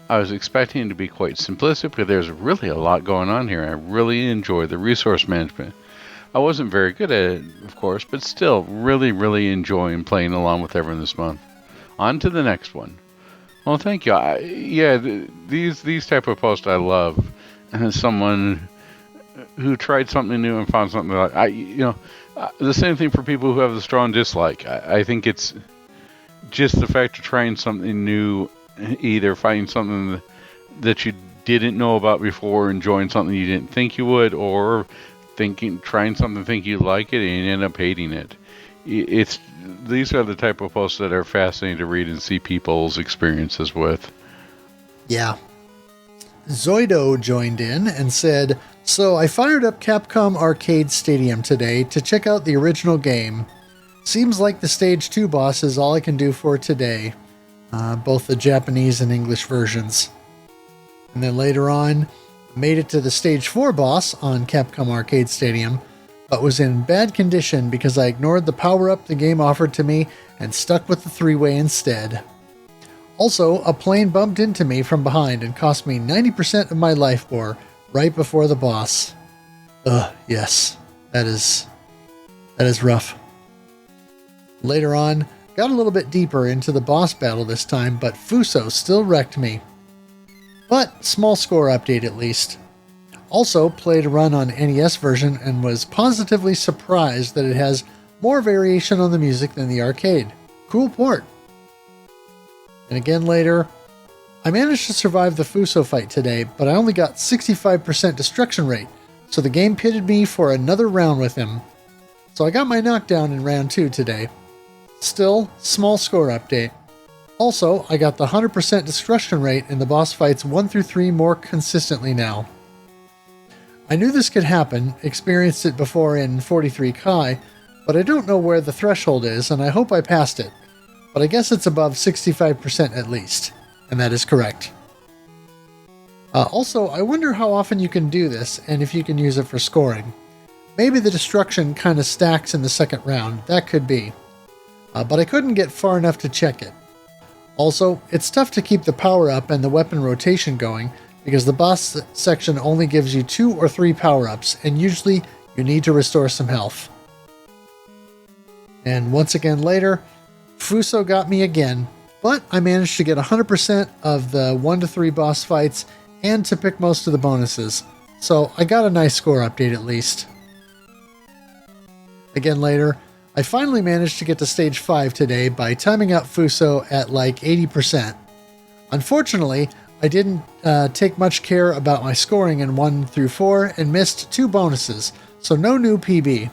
S3: I was expecting it to be quite simplistic, but there's really a lot going on here. I really enjoy the resource management. I wasn't very good at it, of course, but still really, really enjoying playing along with everyone this month. On to the next one. Well, thank you. These type of posts I love. And as someone who tried something new and found something like the same thing for people who have a strong dislike. I think it's just the fact of trying something new, either finding something that you didn't know about before, enjoying something you didn't think you would, or trying something, think you like it, and you end up hating it. These are the type of posts that are fascinating to read and see people's experiences with.
S2: Yeah. Zoido joined in and said, so I fired up Capcom Arcade Stadium today to check out the original game. Seems like the Stage 2 boss is all I can do for today. Both the Japanese and English versions. And then later on, made it to the Stage 4 boss on Capcom Arcade Stadium, but was in bad condition because I ignored the power-up the game offered to me and stuck with the 3-way instead. Also, a plane bumped into me from behind and cost me 90% of my life bar right before the boss. Yes. That is rough. Later on, got a little bit deeper into the boss battle this time, but Fuso still wrecked me. But small score update at least. Also played a run on NES version and was positively surprised that it has more variation on the music than the arcade. Cool port. And again later, I managed to survive the Fuso fight today, but I only got 65% destruction rate, so the game pitted me for another round with him. So I got my knockdown in round 2 today. Still, small score update. Also, I got the 100% destruction rate in the boss fights 1 through 3 more consistently now. I knew this could happen, experienced it before in 43 Kai, but I don't know where the threshold is, and I hope I passed it. But I guess it's above 65% at least, and that is correct. Also, I wonder how often you can do this, and if you can use it for scoring. Maybe the destruction kind of stacks in the second round, that could be. But I couldn't get far enough to check it. Also, it's tough to keep the power up and the weapon rotation going, because the boss section only gives you 2 or 3 power-ups, and usually you need to restore some health. And once again later, Fuso got me again, but I managed to get 100% of the 1 to 3 boss fights and to pick most of the bonuses, so I got a nice score update at least. Again later, I finally managed to get to stage 5 today by timing out Fuso at like 80%. Unfortunately, I didn't take much care about my scoring in 1 through 4 and missed 2 bonuses, so no new PB.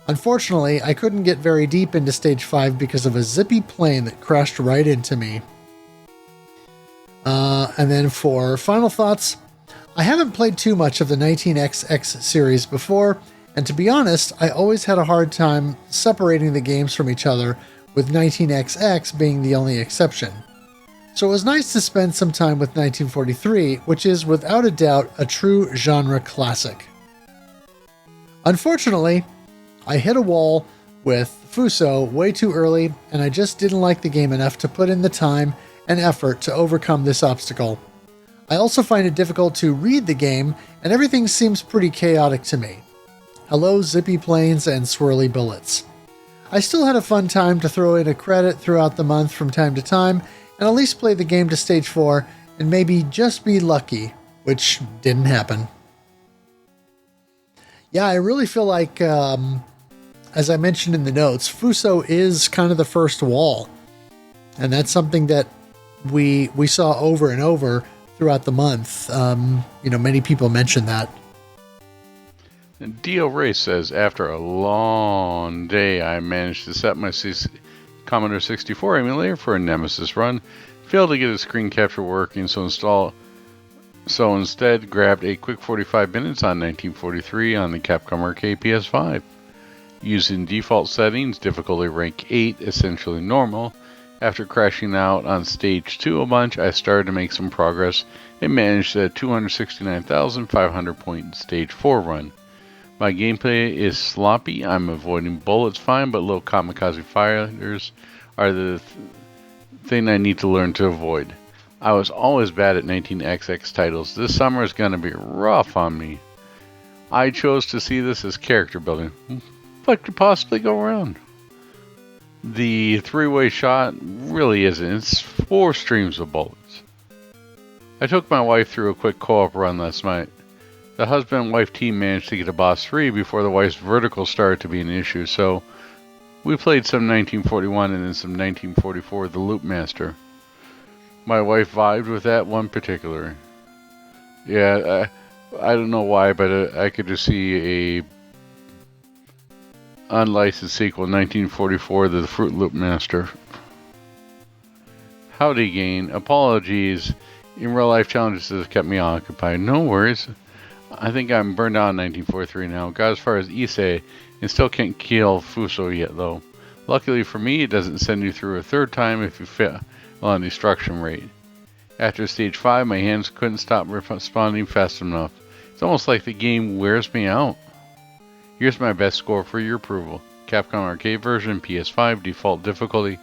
S2: Unfortunately, I couldn't get very deep into stage 5 because of a zippy plane that crashed right into me. And then for final thoughts, I haven't played too much of the 19XX series before, and to be honest, I always had a hard time separating the games from each other, with 19XX being the only exception. So it was nice to spend some time with 1943, which is without a doubt a true genre classic. Unfortunately, I hit a wall with Fuso way too early, and I just didn't like the game enough to put in the time and effort to overcome this obstacle. I also find it difficult to read the game, and everything seems pretty chaotic to me. Hello zippy planes and swirly bullets. I still had a fun time to throw in a credit throughout the month from time to time, and at least play the game to stage 4, and maybe just be lucky, which didn't happen. Yeah, I really feel like, as I mentioned in the notes, Fuso is kind of the first wall. And that's something that we saw over and over throughout the month. Many people mention that.
S3: And Dio Ray says, after a long day, I managed to set my Commodore 64 emulator for a Nemesis run. Failed to get a screen capture working, so instead grabbed a quick 45 minutes on 1943 on the Capcom Arcade PS5. Using default settings, difficulty rank 8, essentially normal. After crashing out on stage 2 a bunch, I started to make some progress and managed a 269,500 point stage 4 run. My gameplay is sloppy. I'm avoiding bullets fine, but little kamikaze fighters are the thing I need to learn to avoid. I was always bad at 19XX titles. This summer is going to be rough on me. I chose to see this as character building. What could possibly go wrong? The 3-way shot really isn't. It's 4 streams of bullets. I took my wife through a quick co-op run last night. The husband and wife team managed to get a boss free before the wife's vertical started to be an issue, so we played some 1941 and then some 1944 The Loop Master. My wife vibed with that one particular. Yeah, I don't know why, but I could just see a unlicensed sequel, 1944, The Fruit Loop Master. Howdy, Gain. Apologies. In real life challenges have kept me occupied. No worries. I think I'm burned out in 1943 now. Got as far as Issei and still can't kill Fuso yet, though. Luckily for me, it doesn't send you through a third time if you fail on destruction rate. After stage 5, my hands couldn't stop responding fast enough. It's almost like the game wears me out. Here's my best score for your approval. Capcom Arcade version, PS5, default difficulty.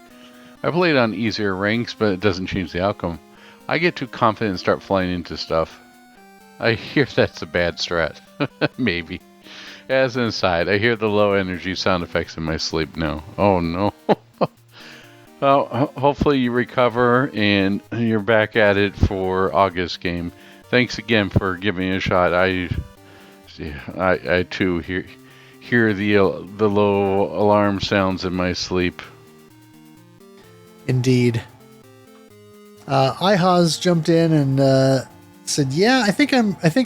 S3: I played on easier ranks, but it doesn't change the outcome. I get too confident and start flying into stuff. I hear that's a bad strat. Maybe. As an aside, I hear the low energy sound effects in my sleep now. Oh no. Well, hopefully you recover and you're back at it for August game. Thanks again for giving it a shot. I too hear the low alarm sounds in my sleep.
S2: Indeed. iHaz jumped in and said, "Yeah, I think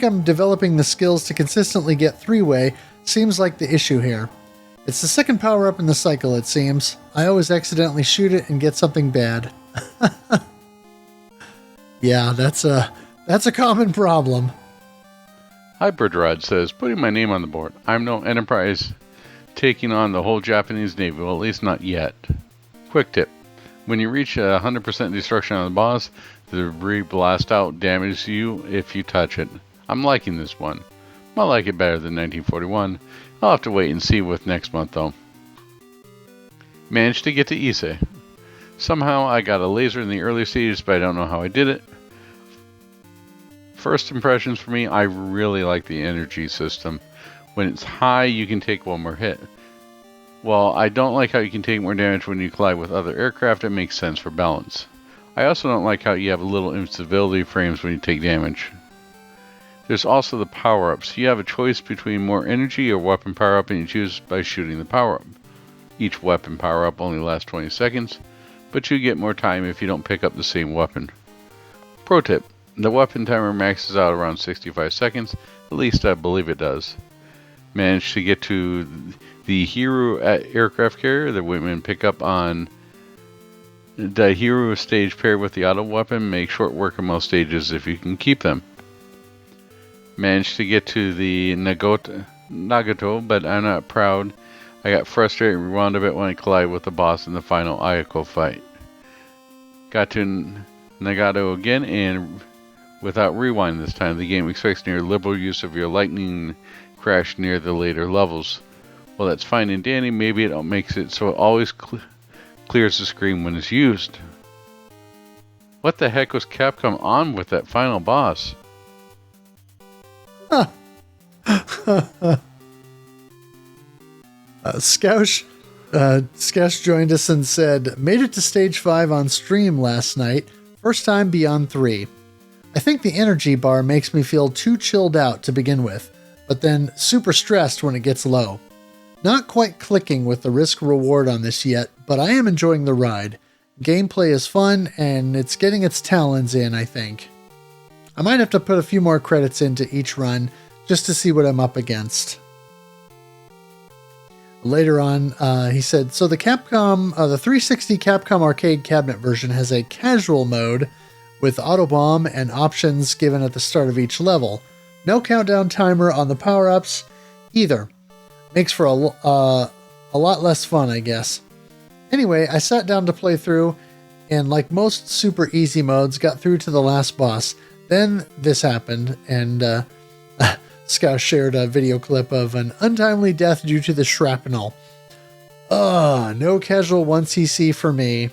S2: I'm developing the skills to consistently get 3-way. Seems like the issue here. It's the second power up in the cycle, it seems. I always accidentally shoot it and get something bad." Yeah, that's a common problem.
S3: Hybrid Rod says, putting my name on the board. I'm no Enterprise taking on the whole Japanese Navy. Well, at least not yet. Quick tip. When you reach 100% destruction on the boss, the debris blast out damages you if you touch it. I'm liking this one. I like it better than 1941. I'll have to wait and see with next month though. Managed to get to Ise. Somehow I got a laser in the early stages, but I don't know how I did it. First impressions for me, I really like the energy system. When it's high, you can take one more hit. Well, I don't like how you can take more damage when you collide with other aircraft. It makes sense for balance. I also don't like how you have little instability frames when you take damage. There's also the power-ups. You have a choice between more energy or weapon power-up, and you choose by shooting the power-up. Each weapon power-up only lasts 20 seconds, but you get more time if you don't pick up the same weapon. Pro tip. The weapon timer maxes out around 65 seconds, at least I believe it does. Managed to get to the Hero aircraft carrier. The women pick up on the Hero stage paired with the auto weapon. Make short work of most stages if you can keep them. Managed to get to the Nagato, but I'm not proud. I got frustrated and rewound a bit when I collided with the boss in the final Ayako fight. Got to Nagato again, and without rewind this time, the game expects near liberal use of your lightning crash near the later levels. Well, that's fine and dandy. Maybe it makes it so it always clears the screen when it's used. What the heck was Capcom on with that final boss?
S2: Skoush joined us and said, made it to stage 5 on stream last night. First time beyond 3. I think the energy bar makes me feel too chilled out to begin with, but then super stressed when it gets low. Not quite clicking with the risk reward on this yet, but I am enjoying the ride. Gameplay is fun, and it's getting its talons in, I think. I might have to put a few more credits into each run, just to see what I'm up against. Later on, he said, so the 360 Capcom arcade cabinet version has a casual mode with autobomb and options given at the start of each level. No countdown timer on the power-ups either. Makes for a lot less fun, I guess. Anyway, I sat down to play through, and like most super easy modes, got through to the last boss. Then this happened, and Scout shared a video clip of an untimely death due to the shrapnel. No casual 1cc for me.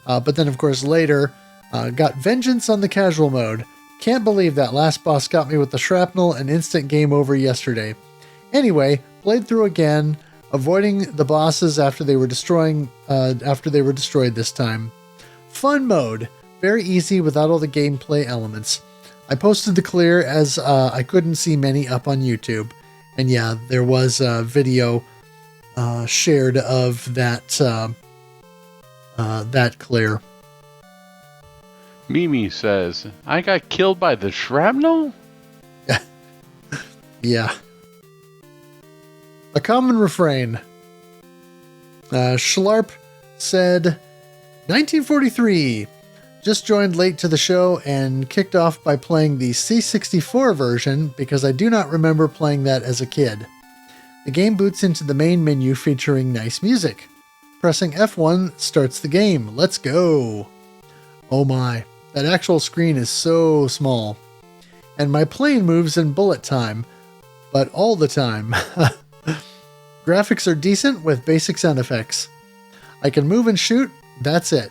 S2: But then, of course, later, got vengeance on the casual mode. Can't believe that last boss got me with the shrapnel and instant game over yesterday. Anyway, played through again, avoiding the bosses after they were destroyed this time. Fun mode. Very easy without all the gameplay elements. I posted the clear as I couldn't see many up on YouTube. And yeah, there was a video shared of that clear.
S3: Mimi says, I got killed by the shrapnel?
S2: Yeah. A common refrain. Schlarp said, 1943. Just joined late to the show and kicked off by playing the C64 version because I do not remember playing that as a kid. The game boots into the main menu featuring nice music. Pressing F1 starts the game. Let's go. Oh my, that actual screen is so small. And my plane moves in bullet time, but all the time. Graphics are decent with basic sound effects. I can move and shoot, that's it.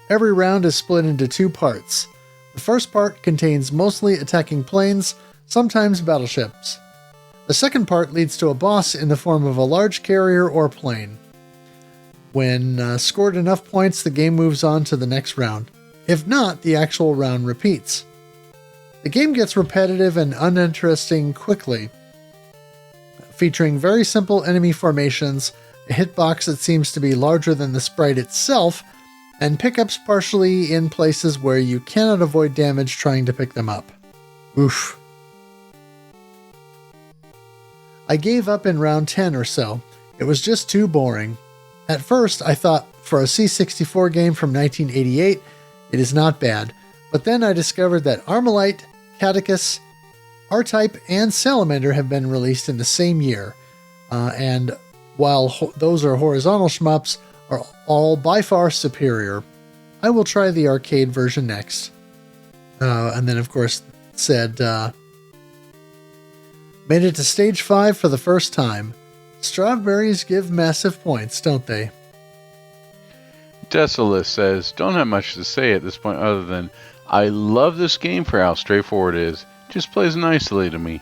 S2: Every round is split into 2 parts. The first part contains mostly attacking planes, sometimes battleships. The second part leads to a boss in the form of a large carrier or plane. When scored enough points, the game moves on to the next round. If not, the actual round repeats. The game gets repetitive and uninteresting quickly, featuring very simple enemy formations, a hitbox that seems to be larger than the sprite itself, and pickups partially in places where you cannot avoid damage trying to pick them up. Oof. I gave up in round 10 or so. It was just too boring. At first, I thought, for a C64 game from 1988, it is not bad. But then I discovered that Armalite, Catechus, R-Type and Salamander have been released in the same year. And while those are horizontal shmups, are all by far superior. I will try the arcade version next. And then, of course, said, made it to stage 5 for the first time. Strawberries give massive points, don't they?
S3: Desolus says, don't have much to say at this point other than, I love this game for how straightforward it is. Just plays nicely to me.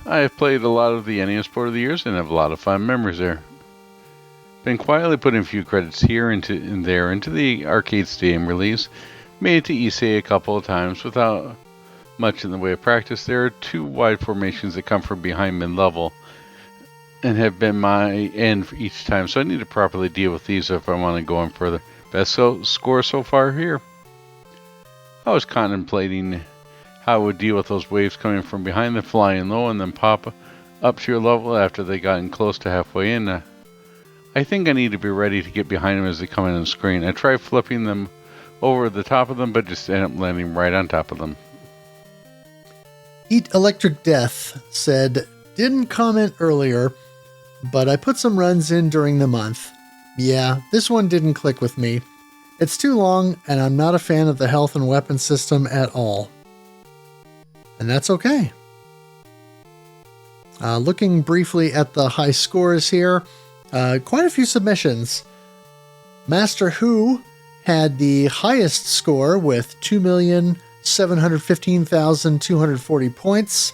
S3: I have played a lot of the NES port of the years and have a lot of fun memories there. Been quietly putting a few credits here and there into the arcade Steam release. Made it to ESA a couple of times without much in the way of practice. There are 2 wide formations that come from behind mid-level and have been my end for each time, so I need to properly deal with these if I want to go on further. Best score so far here. I was contemplating how I would deal with those waves coming from behind them, flying low, and then pop up to your level after they gotten close to halfway in. I think I need to be ready to get behind them as they come in on the screen. I tried flipping them over the top of them, but just end up landing right on top of them.
S2: Eat Electric Death said, didn't comment earlier, but I put some runs in during the month. Yeah, this one didn't click with me. It's too long, and I'm not a fan of the health and weapon system at all. And that's okay. Looking briefly at the high scores here, quite a few submissions. Master Who had the highest score with 2,715,240 points.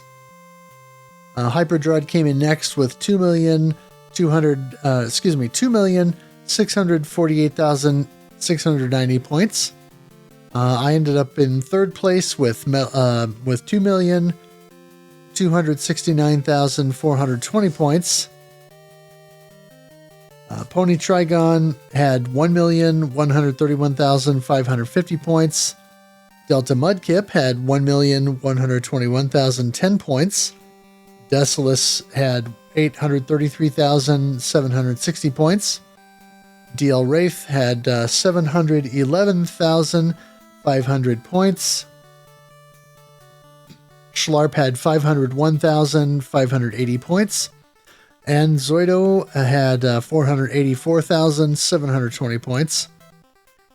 S2: Hyperdrud came in next with 2,648,690 points. I ended up in third place with 2,269,420 points. Pony Trigon had 1,131,550 points. Delta Mudkip had 1,121,010 points. Desolus had 833,760 points. DL Wraith had 711,500 points. Schlarp had 501,580 points. And Zoido had 484,720 points.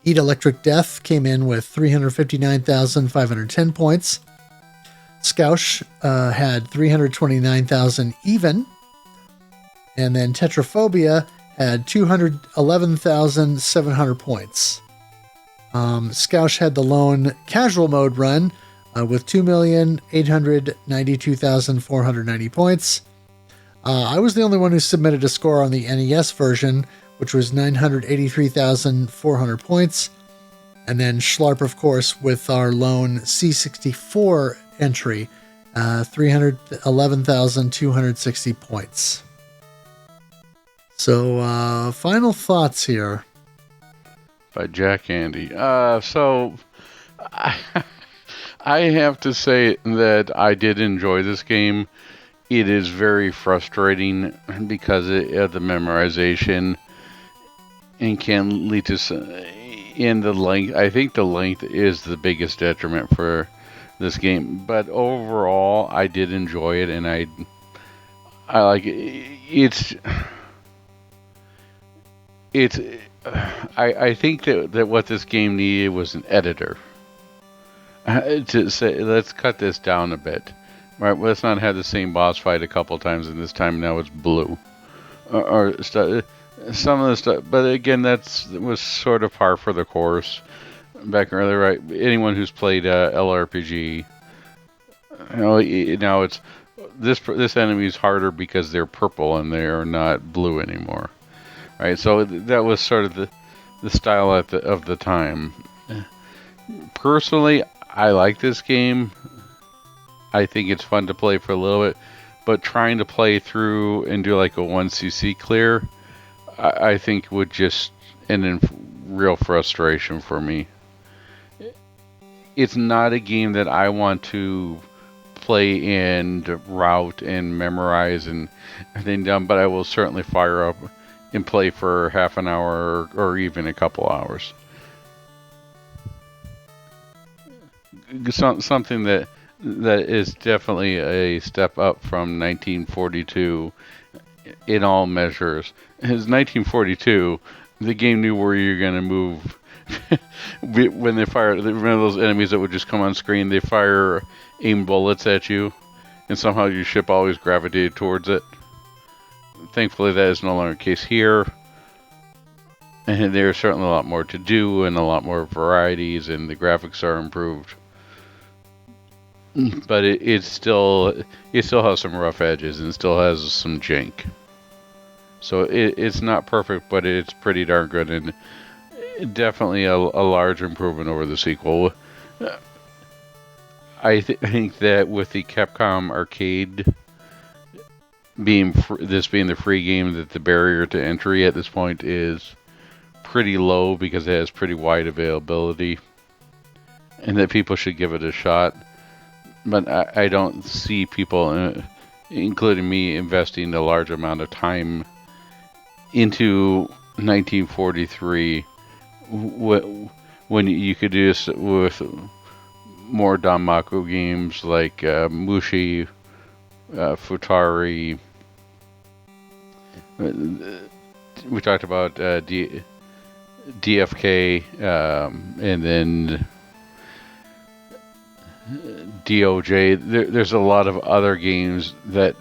S2: Eat Electric Death came in with 359,510 points. Scoush had 329,000 even. And then Tetraphobia had 211,700 points. Scoush had the lone casual mode run with 2,892,490 points. I was the only one who submitted a score on the NES version, which was 983,400 points. And then Schlarp, of course, with our lone C64 entry, 311,260 points. So, final thoughts here.
S3: By Jack Andy. So, I have to say that I did enjoy this game. It is very frustrating because of the memorization and can lead to in the length. I think the length is the biggest detriment for this game. But overall, I did enjoy it, and I like it. I think that what this game needed was an editor to say, let's cut this down a bit. Right, let's not have the same boss fight a couple times, and this time now it's blue, or some of the stuff. But again, that was sort of par for the course back earlier. Right, anyone who's played LRPG, now it's this enemy is harder because they're purple and they are not blue anymore. Right, so that was sort of the style of the time. Personally, I like this game. I think it's fun to play for a little bit, but trying to play through and do like a 1cc clear, I think would just end in real frustration for me. It's not a game that I want to play and route and memorize and everything done, but I will certainly fire up and play for half an hour or even a couple hours. Something that that is definitely a step up from 1942 in all measures. As 1942, the game knew where you're going to move. When they fire, remember those enemies that would just come on screen? They fire aim bullets at you, and somehow your ship always gravitated towards it. Thankfully, that is no longer the case here. And there's certainly a lot more to do and a lot more varieties, and the graphics are improved. But it still has some rough edges and still has some jank. So it's not perfect, but it's pretty darn good, and definitely a large improvement over the sequel. I think that with the Capcom arcade being the free game, that the barrier to entry at this point is pretty low because it has pretty wide availability, and that people should give it a shot. But I don't see people, including me, investing a large amount of time into 1943 when you could do this with more Danmaku games like Mushi, Futari. We talked about DFK, and then DOJ. There's a lot of other games that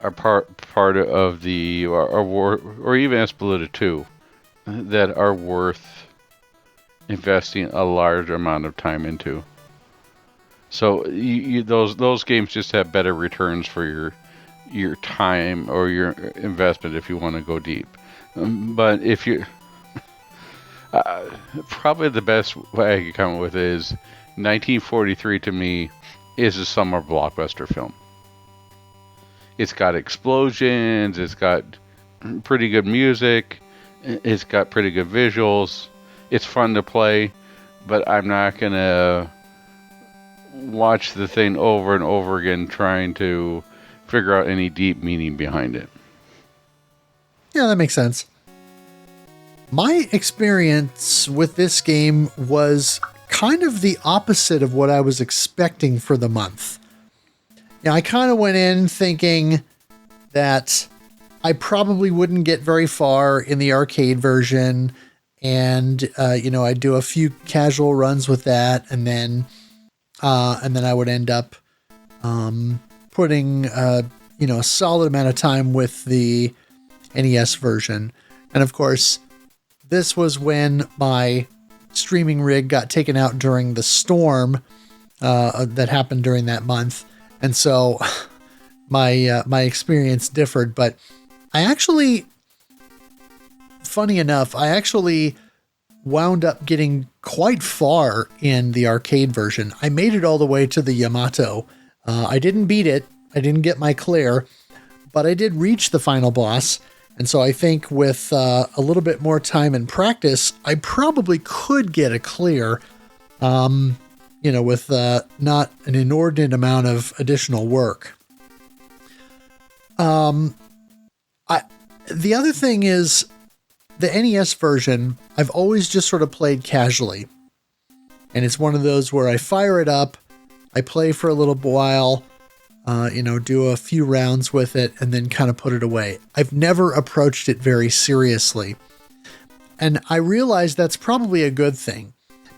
S3: are part of the or even Espelita 2 that are worth investing a large amount of time into. So those games just have better returns for your time or your investment if you want to go deep. But if you probably the best way I could come up with is 1943 to me is a summer blockbuster film. It's got explosions, it's got pretty good music, it's got pretty good visuals, it's fun to play, but I'm not gonna watch the thing over and over again trying to figure out any deep meaning behind it.
S2: Yeah, that makes sense. My experience with this game was kind of the opposite of what I was expecting for the month. Now, I kind of went in thinking that I probably wouldn't get very far in the arcade version, and I'd do a few casual runs with that, and then I would end up putting a solid amount of time with the NES version. And of course, this was when my streaming rig got taken out during the storm that happened during that month. And so my experience differed, but funny enough, I actually wound up getting quite far in the arcade version. I made it all the way to the Yamato. I didn't beat it. I didn't get my clear, but I did reach the final boss. And so I think with a little bit more time and practice, I probably could get a clear, with not an inordinate amount of additional work. The other thing is the NES version, I've always just sort of played casually. And it's one of those where I fire it up, I play for a little while, do a few rounds with it, and then kind of put it away. I've never approached it very seriously. And I realize that's probably a good thing,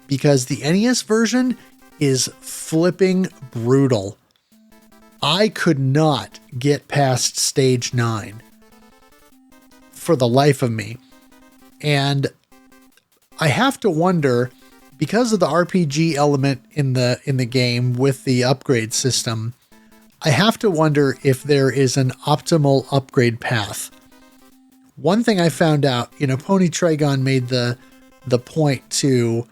S2: because the NES version is flipping brutal. I could not get past stage 9 for the life of me. And I have to wonder, because of the RPG element in the game with the upgrade system, I have to wonder if there is an optimal upgrade path. One thing I found out, Pony Tragon made the point to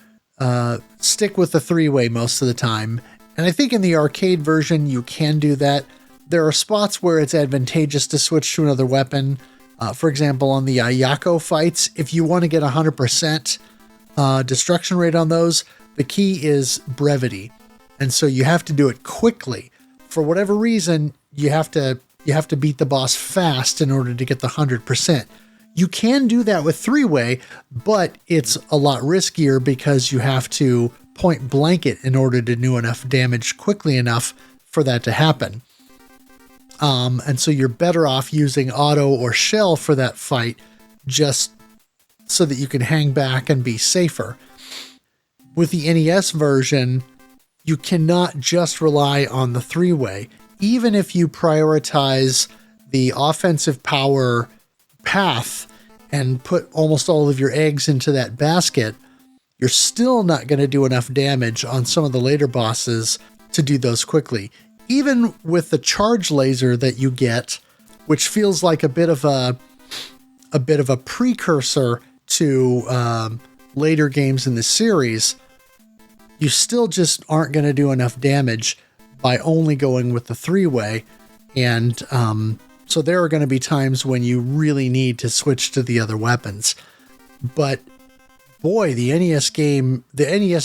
S2: stick with the 3-way most of the time. And I think in the arcade version, you can do that. There are spots where it's advantageous to switch to another weapon. For example, on the Ayako fights, if you want to get 100% destruction rate on those, the key is brevity. And so you have to do it quickly. For whatever reason, you have to beat the boss fast in order to get the 100%. You can do that with 3-way, but it's a lot riskier because you have to point blanket in order to do enough damage quickly enough for that to happen. And so you're better off using auto or shell for that fight just so that you can hang back and be safer. With the NES version, you cannot just rely on the three-way. Even if you prioritize the offensive power path and put almost all of your eggs into that basket, you're still not going to do enough damage on some of the later bosses to do those quickly. Even with the charge laser that you get, which feels like a bit of a precursor to later games in the series, you still just aren't going to do enough damage by only going with the three-way. And so there are going to be times when you really need to switch to the other weapons. But boy, the NES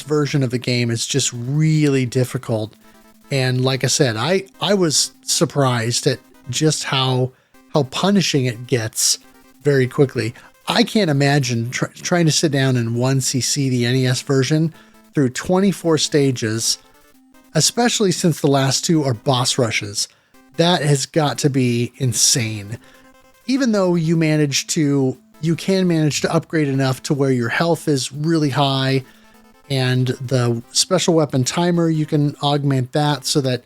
S2: version of the game is just really difficult. And like I said, I was surprised at just how punishing it gets very quickly. I can't imagine trying to sit down in 1cc, the NES version, through 24 stages, especially since the last two are boss rushes. That has got to be insane. Even though you can manage to upgrade enough to where your health is really high, and the special weapon timer, you can augment that so that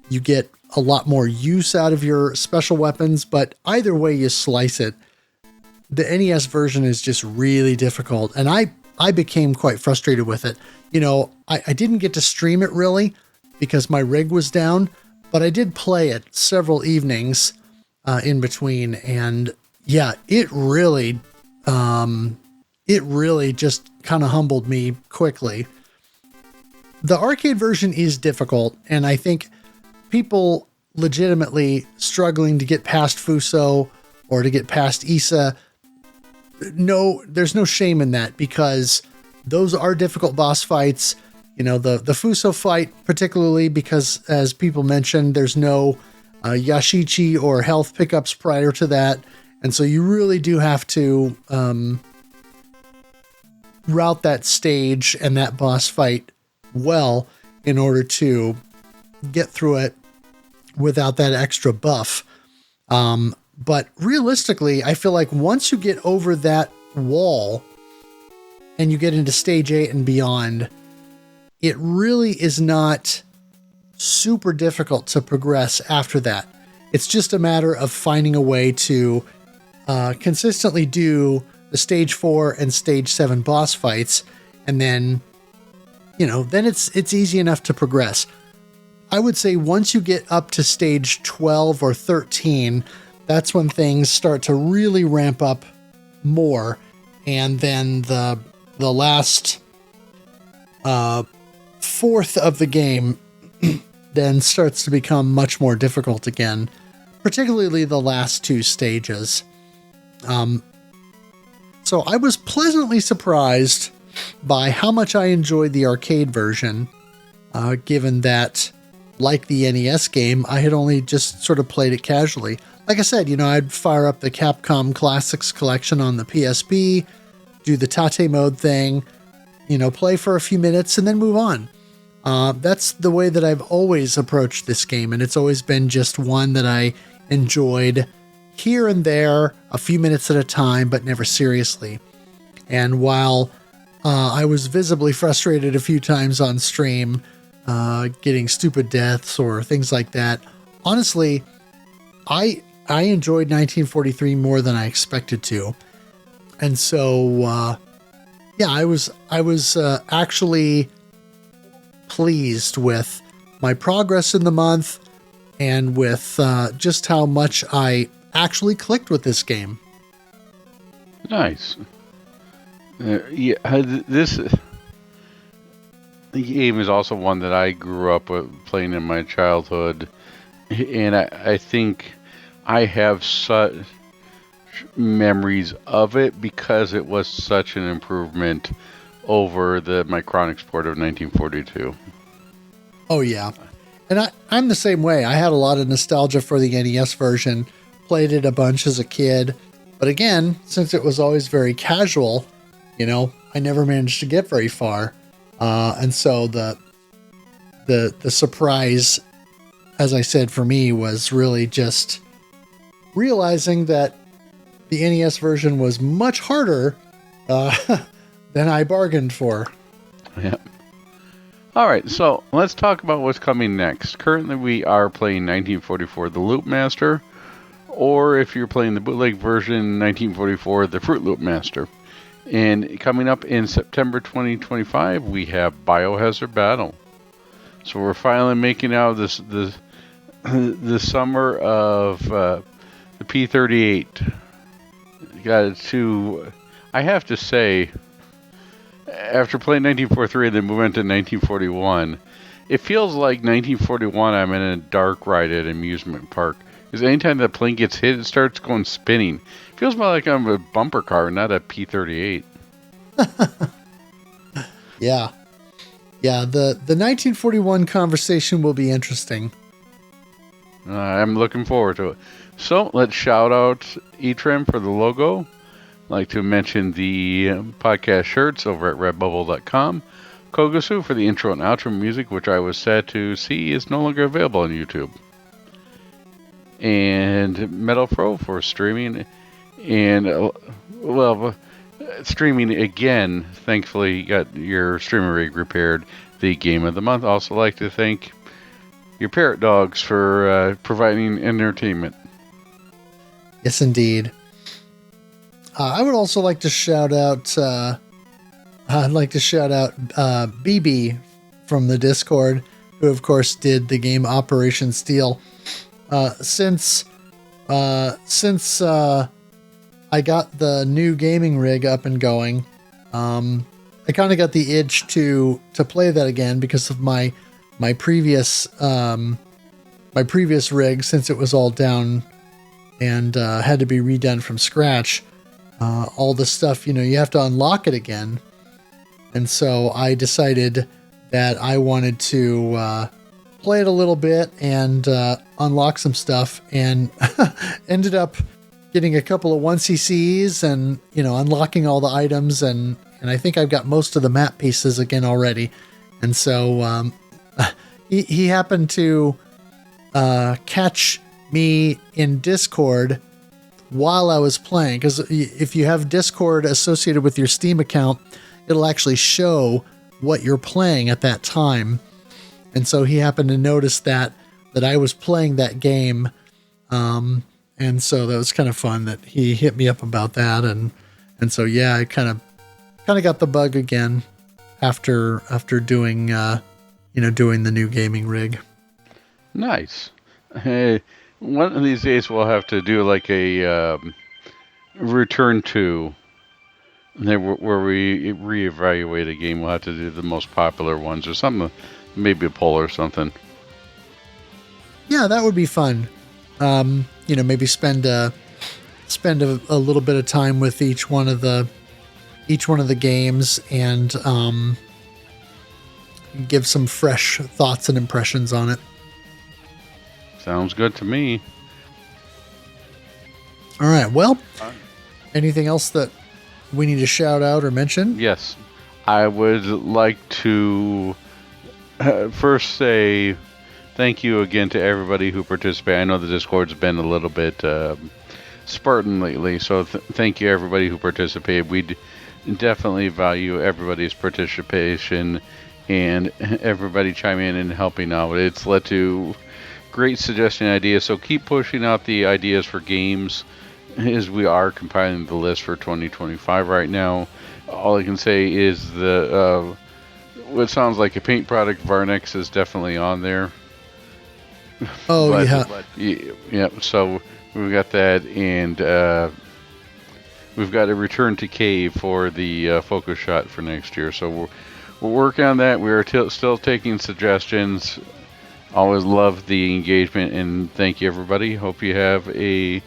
S2: you get a lot more use out of your special weapons. But either way you slice it, the NES version is just really difficult. And I became quite frustrated with it. You know, I didn't get to stream it really because my rig was down, but I did play it several evenings in between. And yeah, it really just kind of humbled me quickly. The arcade version is difficult, and I think people legitimately struggling to get past Fuso or to get past Issa, no, there's no shame in that, because those are difficult boss fights. You know, the Fuso fight, particularly because, as people mentioned, there's no Yashichi or health pickups prior to that. And so you really do have to route that stage and that boss fight well in order to get through it without that extra buff. But realistically, I feel like once you get over that wall and you get into stage 8 and beyond, it really is not super difficult to progress after that. It's just a matter of finding a way to consistently do the stage 4 and stage 7 boss fights, and then, you know, then it's easy enough to progress. I would say once you get up to stage 12 or 13, that's when things start to really ramp up more, and then the last fourth of the game then starts to become much more difficult again, particularly the last two stages. So I was pleasantly surprised by how much I enjoyed the arcade version, given that, like the NES game, I had only just sort of played it casually. Like I said, you know, I'd fire up the Capcom Classics collection on the PSP, do the Tate mode thing, you know, play for a few minutes and then move on. That's the way that I've always approached this game, and it's always been just one that I enjoyed here and there, a few minutes at a time, but never seriously. And while I was visibly frustrated a few times on stream, getting stupid deaths or things like that, honestly, I enjoyed 1943 more than I expected to. And so, yeah, I was actually pleased with my progress in the month and with just how much I actually clicked with this game.
S3: Nice. This game is also one that I grew up with playing in my childhood, and I think I have such memories of it because it was such an improvement over the Micronics port of 1942.
S2: Oh yeah, and I'm the same way. I had a lot of nostalgia for the NES version, played it a bunch as a kid, but again, since it was always very casual, you know, I never managed to get very far. And so the surprise, as I said, for me was really just realizing that the NES version was much harder than I bargained for.
S3: Yep. All right, so let's talk about what's coming next. Currently, we are playing 1944, the Loop Master, or if you're playing the bootleg version, 1944, the Fruit Loop Master. And coming up in September 2025, we have Biohazard Battle. So we're finally making out this the summer of the P38. I have to say, after playing 1943 and then moving into 1941, it feels like 1941 I'm in a dark ride at an amusement park. Because anytime that plane gets hit, it starts going spinning. It feels more like I'm a bumper car, not a P38.
S2: Yeah. Yeah, the 1941 conversation will be interesting.
S3: I'm looking forward to it. So let's shout out eTrim for the logo. I'd like to mention the podcast shirts over at redbubble.com. Kogasu for the intro and outro music, which I was sad to see is no longer available on YouTube. And MetalFRO for streaming. And, streaming again. Thankfully, you got your streaming rig repaired. The game of the month. Also like to thank your parrot dogs for providing entertainment.
S2: Yes, indeed. I would also like to shout out. BB from the Discord, who of course did the game Operation Steel. Since I got the new gaming rig up and going, I kind of got the itch to play that again because of my previous rig, since it was all down and had to be redone from scratch. All the stuff, you have to unlock it again. And so I decided that I wanted to play it a little bit and unlock some stuff, and ended up getting a couple of 1cc's and, unlocking all the items. And I think I've got most of the map pieces again already. And so he happened to catch me in Discord while I was playing, because if you have Discord associated with your Steam account, it'll actually show what you're playing at that time. And so he happened to notice that I was playing that game, and so that was kind of fun that he hit me up about that. And so yeah, I kind of got the bug again after doing doing the new gaming rig.
S3: Nice. Hey, one of these days we'll have to do like a return to, where we reevaluate a game. We'll have to do the most popular ones or something, maybe a poll or something.
S2: Yeah, that would be fun. Maybe spend a little bit of time with each one of the games and give some fresh thoughts and impressions on it.
S3: Sounds good to me.
S2: All right. Well, anything else that we need to shout out or mention?
S3: Yes. I would like to first say thank you again to everybody who participated. I know the Discord's been a little bit spartan lately, so thank you everybody who participated. We definitely value everybody's participation and everybody chiming in and helping out. It's led to great suggestion ideas, so keep pushing out the ideas for games as we are compiling the list for 2025 right now. All I can say is what sounds like a paint product, Varnex, is definitely on there.
S2: Oh,
S3: yeah. So we've got that, and we've got a return to cave for the focus shot for next year. So we're working on that. We're still taking suggestions. Always love the engagement, and thank you everybody. Hope you have a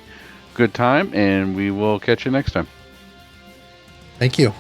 S3: good time, and we will catch you next time.
S2: Thank you.